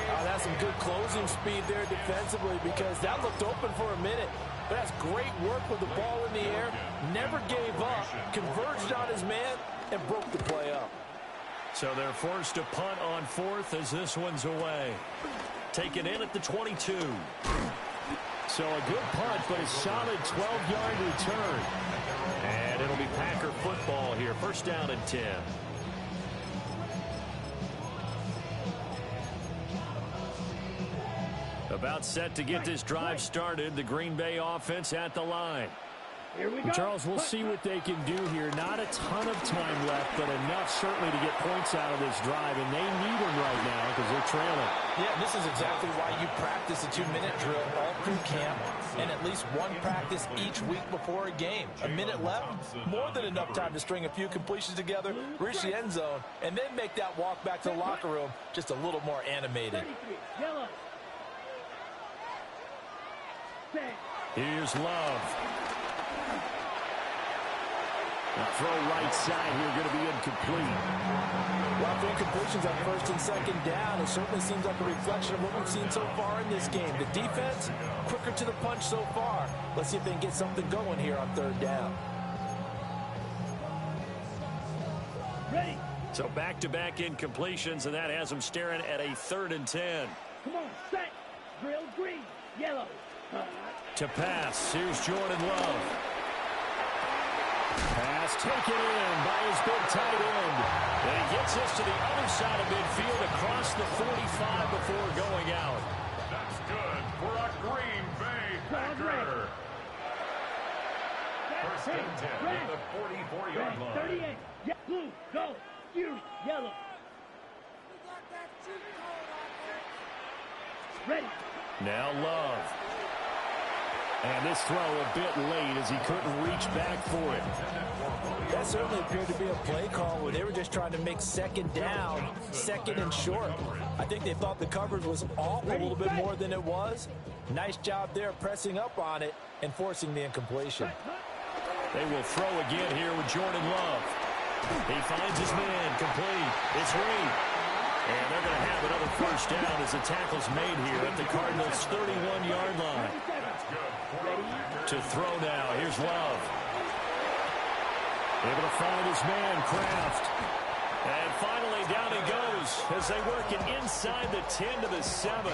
Oh, that's some good closing speed there defensively because that looked open for a minute. But that's great work with the ball in the air. Never gave up, converged on his man, and broke the play up. So they're forced to punt on 4th as this one's away. Taken in at the 22. So a good punt, but a solid 12-yard return. And it'll be Packer football here. 1st down and 10. About set to get this drive started. The Green Bay offense at the line. Here we go. Charles, we'll see what they can do here. Not a ton of time left, but enough certainly to get points out of this drive, and they need them right now because they're trailing. Yeah, this is exactly why you practice a 2-minute drill all through camp and at least one practice each week before a game. A minute left, more than enough time to string a few completions together, reach the end zone, and then make that walk back to the locker room just a little more animated. Yellow. Here's Love. The throw right side here going to be incomplete. Well, for incompletions on 1st and 2nd down, it certainly seems like a reflection of what we've seen so far in this game. The defense, quicker to the punch so far. Let's see if they can get something going here on 3rd down. Ready. So back-to-back incompletions, and that has them staring at a 3rd and 10. Come on, set. Drill green. Yellow. To pass, here's Jordan Love. Pass taken in by his big tight end. And he gets us to the other side of midfield across the 45 before going out. That's good for a Green Bay Packer. 1st and 10 at the 44-yard line. 38. Yeah, blue, go. Fury, yellow. Ready. Now Love. And this throw a bit late as he couldn't reach back for it. That certainly appeared to be a play call where they were just trying to make 2nd down, 2nd and short. I think they thought the coverage was off a little bit more than it was. Nice job there pressing up on it and forcing the incompletion. They will throw again here with Jordan Love. He finds his man complete. It's Reed. And they're going to have another 1st down as the tackle's made here at the Cardinals' 31-yard line. To throw now. Here's Love. Able to find his man, Kraft. And finally down he goes as they work it inside the 10 to the 7.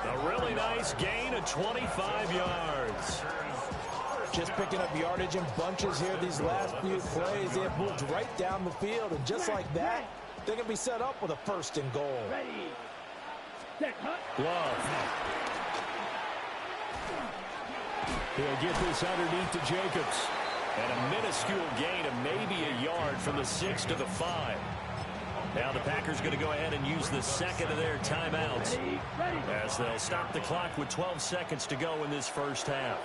A really nice gain of 25 yards. Just picking up yardage in bunches here these last few plays. They have moved right down the field, and just like that, they're going to be set up with a 1st and goal. Love. He'll get this underneath to Jacobs. And a minuscule gain of maybe a yard from the 6 to the 5. Now the Packers going to go ahead and use the 2nd of their timeouts as they'll stop the clock with 12 seconds to go in this 1st half.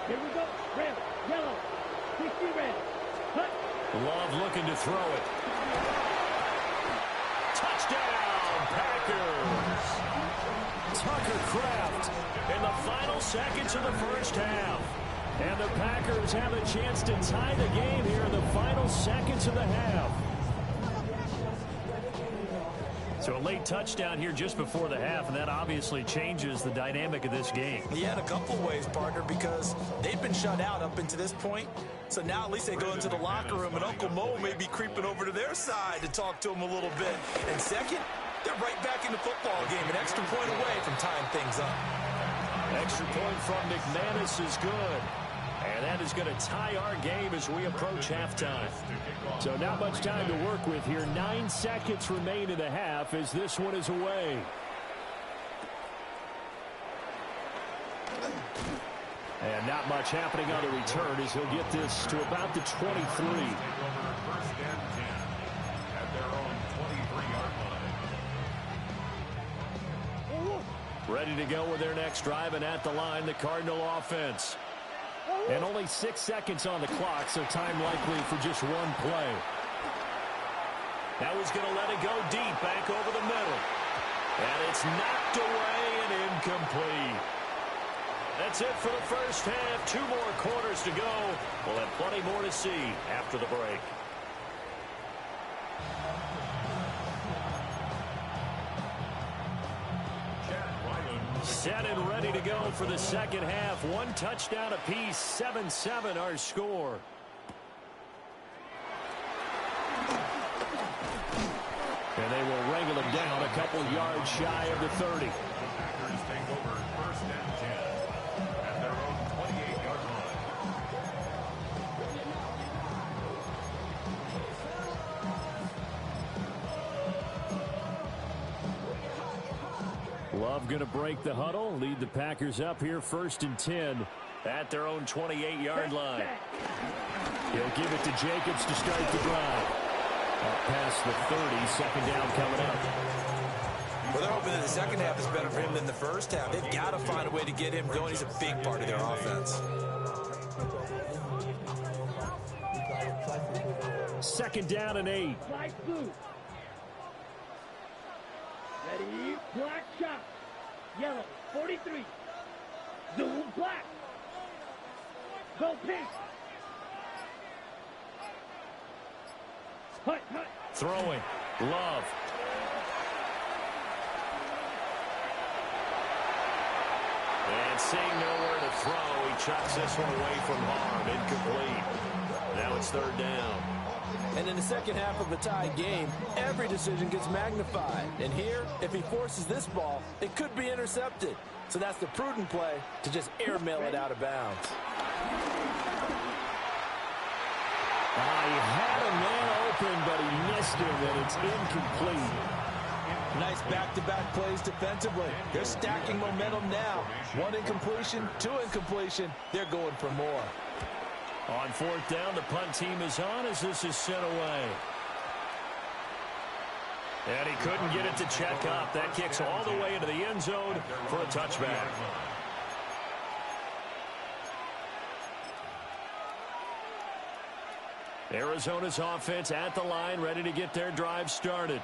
Here we go. Red, yellow, 60 red. Cut. Love looking to throw it. Touchdown, Packers! Tucker Kraft in the final seconds of the 1st half. And the Packers have a chance to tie the game here in the final seconds of the half. So a late touchdown here just before the half, and that obviously changes the dynamic of this game. Yeah, in a couple of ways, partner, because they've been shut out up until this point. So now at least they go into the locker room, and Uncle Mo may be creeping over to their side to talk to them a little bit. And second, they're right back in the football game, an extra point away from tying things up. Extra point from McManus is good. And that is going to tie our game as we approach halftime. So not much time to work with here. 9 seconds remain in the half as this one is away. And not much happening on the return as he'll get this to about the 23. First and 10 at their own 23-yard line. Ready to go with their next drive, and at the line, the Cardinal offense. And only 6 seconds on the clock, so time likely for just one play. Now he's going to let it go deep, back over the middle. And it's knocked away and incomplete. That's it for the first half. 2 more quarters to go. We'll have plenty more to see after the break. Set and ready to go for the second half. 1 touchdown apiece, 7-7 our score. And they will wrangle him down a couple yards shy of the 30. Packers take over first and 10 at their own 28-yard line. Love going to break the huddle, lead the Packers up here first and 10 at their own 28-yard line. He'll give it to Jacobs to start the drive. Up past the 30, second down coming up. Well, they're hoping that the second half is better for him than the first half. They've got to find a way to get him going. He's a big part of their offense. Second down and 8. Flag blue. Ready, black shot. Yellow, 43. Zoom, black. Go pink. Hut, hut. Throwing. Love. And seeing nowhere to throw, he chucks this one away from harm. Incomplete. Now it's third down. And in the second half of a tied game, every decision gets magnified. And here, if he forces this ball, it could be intercepted. So that's the prudent play to just airmail it out of bounds. He had a man open, but he missed him, and it's incomplete. Nice back-to-back plays defensively. They're stacking momentum now. 1 incompletion, 2 incompletion. They're going for more. On fourth down, the punt team is on as this is sent away. And he couldn't get it to check up. That kicks all the way into the end zone for a touchback. Arizona's offense at the line, ready to get their drive started.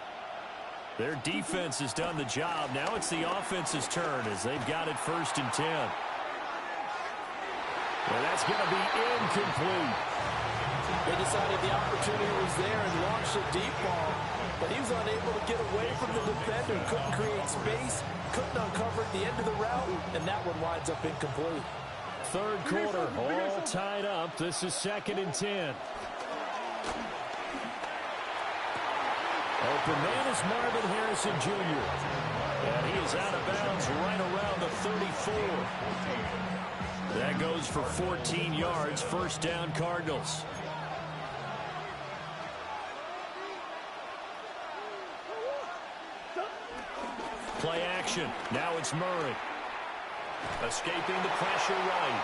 Their defense has done the job. Now it's the offense's turn as they've got it first and 10. And that's going to be incomplete. They decided the opportunity was there and launched a deep ball, but he was unable to get away from the defender. Couldn't create space, couldn't uncover at the end of the route, and that one winds up incomplete. Third quarter, all tied up. This is second and 10. Open man is Marvin Harrison Jr. And he is out of bounds right around the 34. That goes for 14 yards. First down, Cardinals. Play action. Now it's Murray. Escaping the pressure right.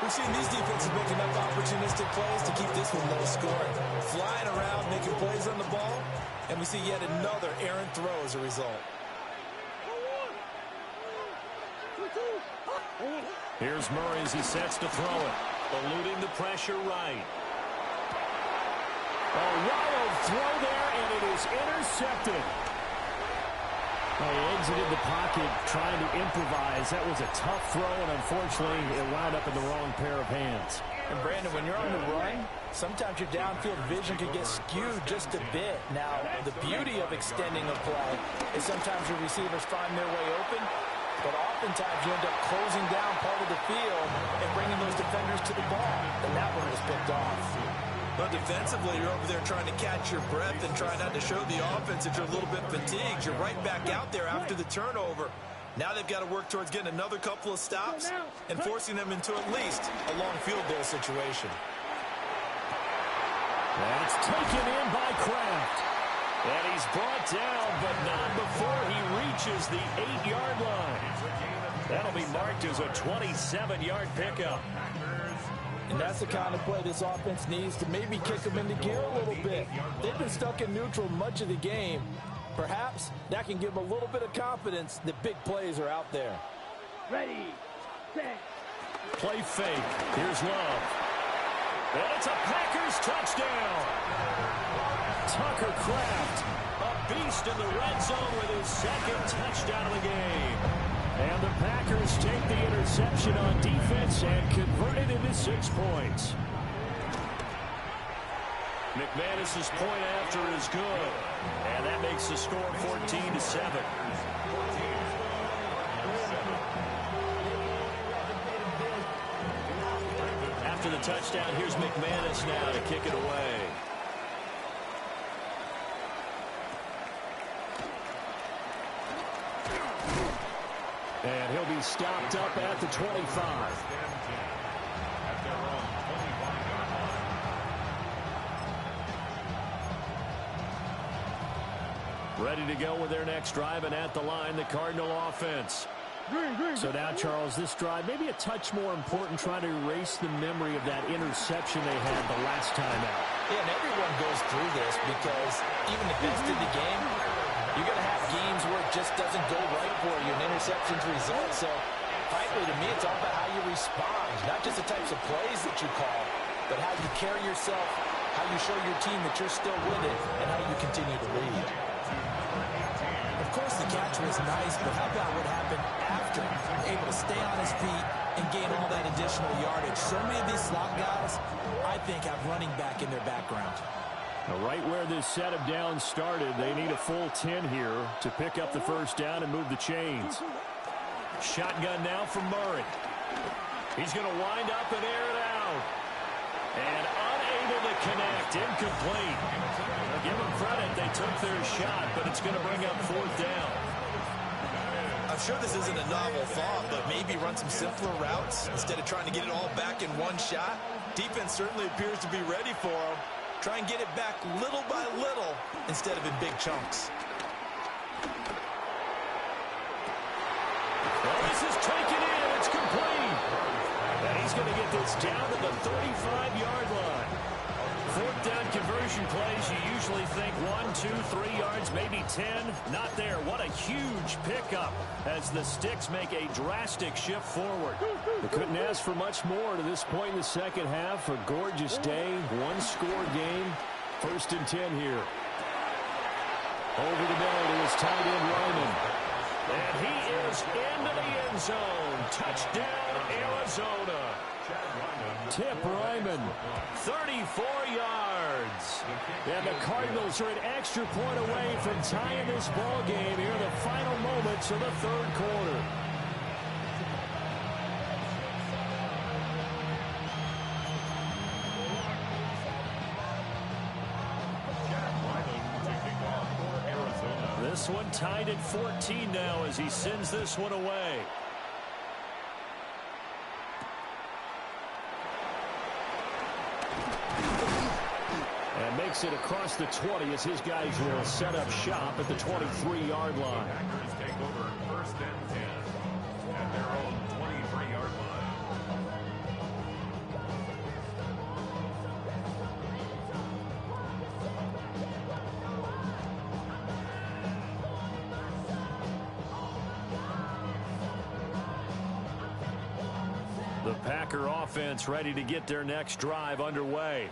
We've seen these defenses make enough opportunistic plays to keep this one low scoring. Flying around, making plays on the ball, and we see yet another errant throw as a result. Here's Murray as he sets to throw it. Eluding the pressure right. A wild throw there, and it is intercepted. He exited the pocket trying to improvise. That was a tough throw, and unfortunately, it wound up in the wrong pair of hands. And Brandon, when you're on the run, sometimes your downfield vision can get skewed just a bit. Now, the beauty of extending a play is sometimes your receivers find their way open, but oftentimes you end up closing down part of the field and bringing those defenders to the ball, and that one was picked off. But defensively, you're over there trying to catch your breath and try not to show the offense that you're a little bit fatigued. You're right back out there after the turnover. Now they've got to work towards getting another couple of stops and forcing them into at least a long field goal situation. That's taken in by Kraft. And he's brought down, but not before he reaches the 8-yard line. That'll be marked as a 27-yard pickup. And that's the kind of play this offense needs to maybe kick them into gear a little bit. They've been stuck in neutral much of the game. Perhaps that can give them a little bit of confidence that big plays are out there. Ready, set. Play fake. Here's Love. And it's a Packers touchdown. Tucker Kraft, a beast in the red zone with his second touchdown of the game. And the Packers take the interception on defense and convert it into 6 points. McManus's point after is good. And that makes the score 14-7. After the touchdown, here's McManus now to kick it away. And he'll be stopped up at the 25. Ready to go with their next drive, and at the line, the Cardinal offense. So now, Charles, this drive maybe a touch more important, trying to erase the memory of that interception they had the last time out. Yeah, and everyone goes through this because even the best in the game, you're going to have games where it just doesn't go right for you, and interceptions result. So, frankly, to me, it's all about how you respond, not just the types of plays that you call, but how you carry yourself, how you show your team that you're still with it, and how you continue to lead. Of course, the catch was nice, but how about what happened after? Able to stay on his feet and gain all that additional yardage. So many of these slot guys, I think, have running back in their background. Now, right where this set of downs started, they need a full 10 here to pick up the first down and move the chains. Shotgun now from Murray. He's going to wind up and air it out. And unable to connect, incomplete. Give them credit, they took their shot, but it's going to bring up 4th down. I'm sure this isn't a novel thought, but maybe run some simpler routes instead of trying to get it all back in one shot. Defense certainly appears to be ready for them. Try and get it back little by little instead of in big chunks. Well, this is taken in. It's complete. And he's going to get this down to the 35-yard line. 4th down conversion plays, you usually think 1, 2, 3 yards, maybe 10. Not there. What a huge pickup as the Sticks make a drastic shift forward. They couldn't ask for much more to this point in the second half. A gorgeous day, one-score game. 1st and 10 here. Over the middle to his tight end, Ryman. And he is into the end zone. Touchdown, Arizona. Tip Ryman, 34 yards. And the Cardinals are an extra point away from tying this ball game here in the final moments of the 3rd quarter. This one tied at 14 now as he sends this one away. And makes it across the 20 as his guys will set up shop at the 23-yard line. Packers take over 1st and 10 at their own 23-yard line. The Packer offense ready to get their next drive underway.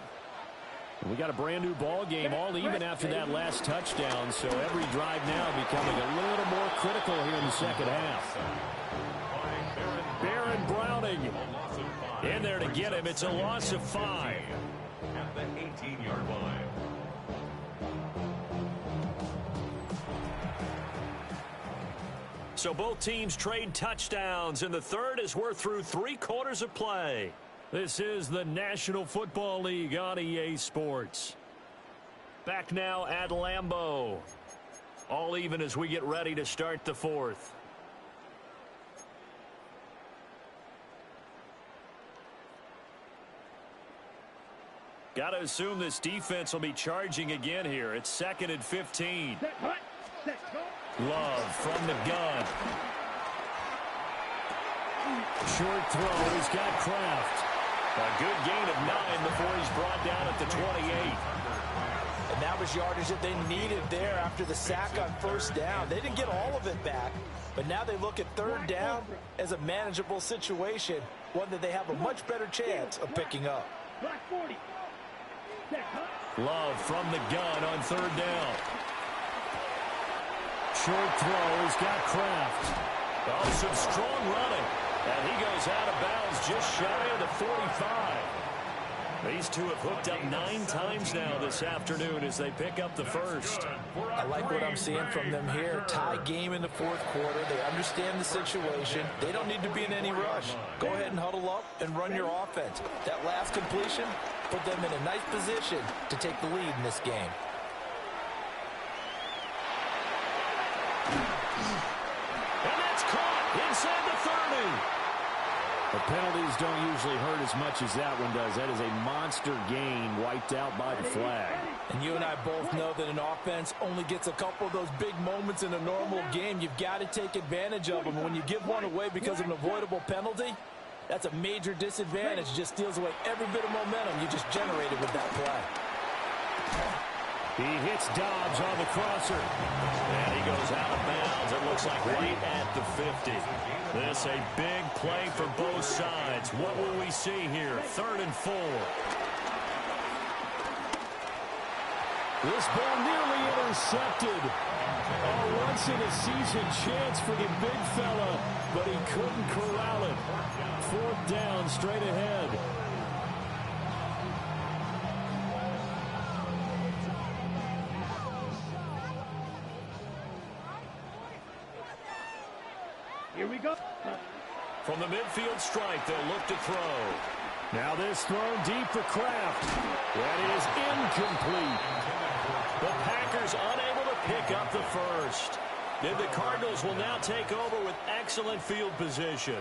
And we got a brand new ball game, all even after that last touchdown, so every drive now becoming a little more critical here in the second half. Baron Browning in there to get him. It's a loss of 5. 19-yard line. So both teams trade touchdowns, and the third as we're through 3 quarters of play. This is the National Football League on EA Sports. Back now at Lambeau. All even as we get ready to start the fourth. Got to assume this defense will be charging again here. It's 2nd and 15. Love from the gun. Short throw. He's got Kraft. A good gain of 9 before he's brought down at the 28. And that was yardage that they needed there after the sack on first down. They didn't get all of it back, but now they look at third down as a manageable situation, one that they have a much better chance of picking up. Love from the gun on third down. Short throw. He's got Kraft. Oh, some strong running. And he goes out of bounds just shy of the 45. These two have hooked up 9 times now this afternoon as they pick up the first. I like what I'm seeing from them here. Tie game in the fourth quarter. They understand the situation. They don't need to be in any rush. Go ahead and huddle up and run your offense. That last completion put them in a nice position to take the lead in this game. And that's caught inside the 30. The penalties don't usually hurt as much as that one does. That is a monster gain wiped out by the flag. And you and I both know that an offense only gets a couple of those big moments in a normal game. You've got to take advantage of them. When you give one away because of an avoidable penalty, that's a major disadvantage. It just steals away every bit of momentum you just generated with that play. He hits Dobbs on the crosser. And he goes out of bounds. It looks like right at the 50. This a big play for both sides. What will we see here? 3rd and 4. This ball nearly intercepted. A once-in-a-season chance for the big fella, but he couldn't corral it. 4th down, straight ahead. Here we go. From the midfield stripe, they'll look to throw. Now this thrown deep for Kraft. That is incomplete. The Packers unable to pick up the first. Then the Cardinals will now take over with excellent field position.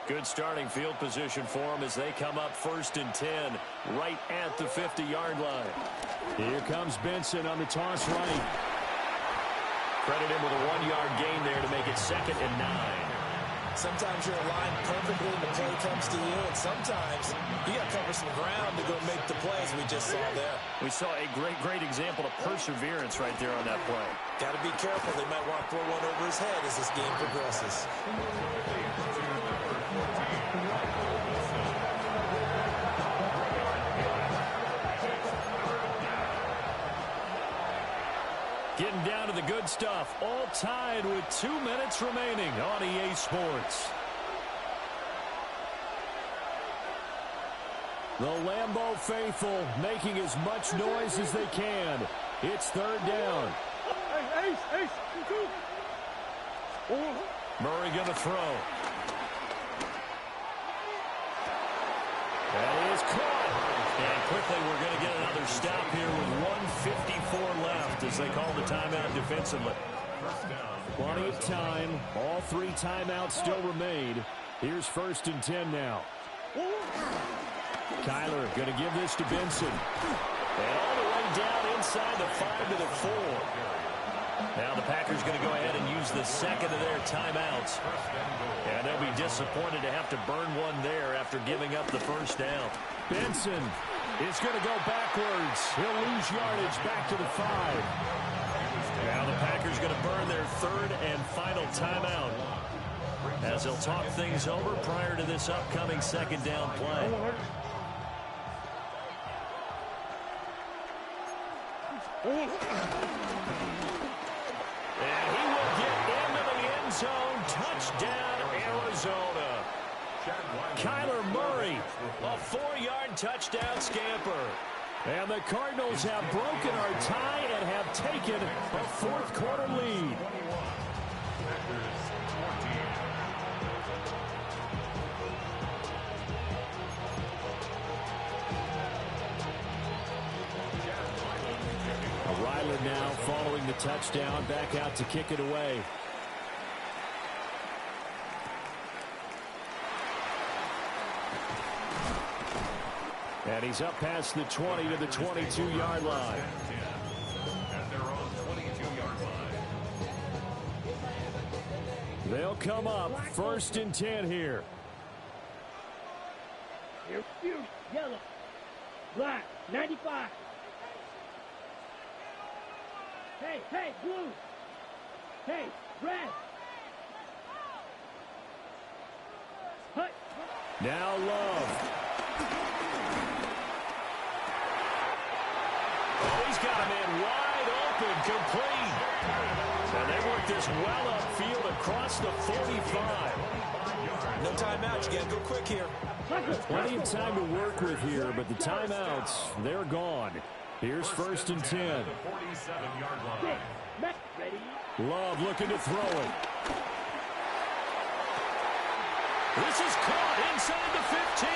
Good starting field position for them as they come up 1st and 10 right at the 50-yard line. Here comes Benson on the toss right. Credit him with a 1-yard gain there to make it 2nd and 9. Sometimes you're aligned perfectly and the play comes to you, and sometimes you got to cover some ground to go make the plays we just saw there. We saw a great example of perseverance right there on that play. Got to be careful. They might want to throw one over his head as this game progresses. Getting down to the good stuff. All tied with 2 minutes remaining on EA Sports. The Lambeau faithful making as much noise as they can. It's 3rd down. Ace. Murray going to throw. That is caught. And quickly we're going to get another stop here with 1:54 left as they call the timeout defensively. Plenty of time. All 3 timeouts still remain. Here's 1st and 10 now. Kyler going to give this to Benson. And all the way down inside the 5 to the 4. Now the Packers going to go ahead and use the 2nd of their timeouts. And they'll be disappointed to have to burn one there after giving up the 1st down. Benson is going to go backwards. He'll lose yardage back to the 5. Now the Packers going to burn their 3rd and final timeout as they'll talk things over prior to this upcoming 2nd down play. And he will get into the end zone. Touchdown, Arizona. Kyler Murray, a 4-yard touchdown scamper. And the Cardinals have broken our tie and have taken a fourth-quarter lead. Ryland now following the touchdown, back out to kick it away. And he's up past the 20 to the 22-yard line. At their own 22-yard line. They'll come up 1st and 10 here. Here, yellow, black, 95. Hey, blue. Hey, red. Hut. Now Love. Oh, he's got a man wide open, complete. And they work this well upfield across the 45. No timeout. You got to go quick here. Plenty of time to work with here, but the timeouts, they're gone. Here's 1st and 10. 47-yard line. Love looking to throw it. This is caught inside the 15.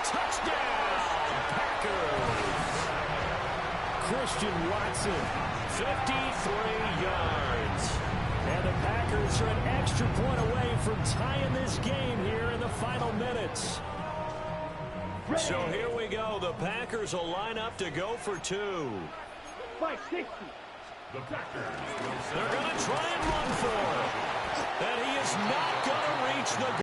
Touchdown, Packers. Christian Watson, 53 yards. And the Packers are an extra point away from tying this game here in the final minutes. So here we go. The Packers will line up to go for 2. 560. The Packers will They're going to try and run for it. And he is not going to reach the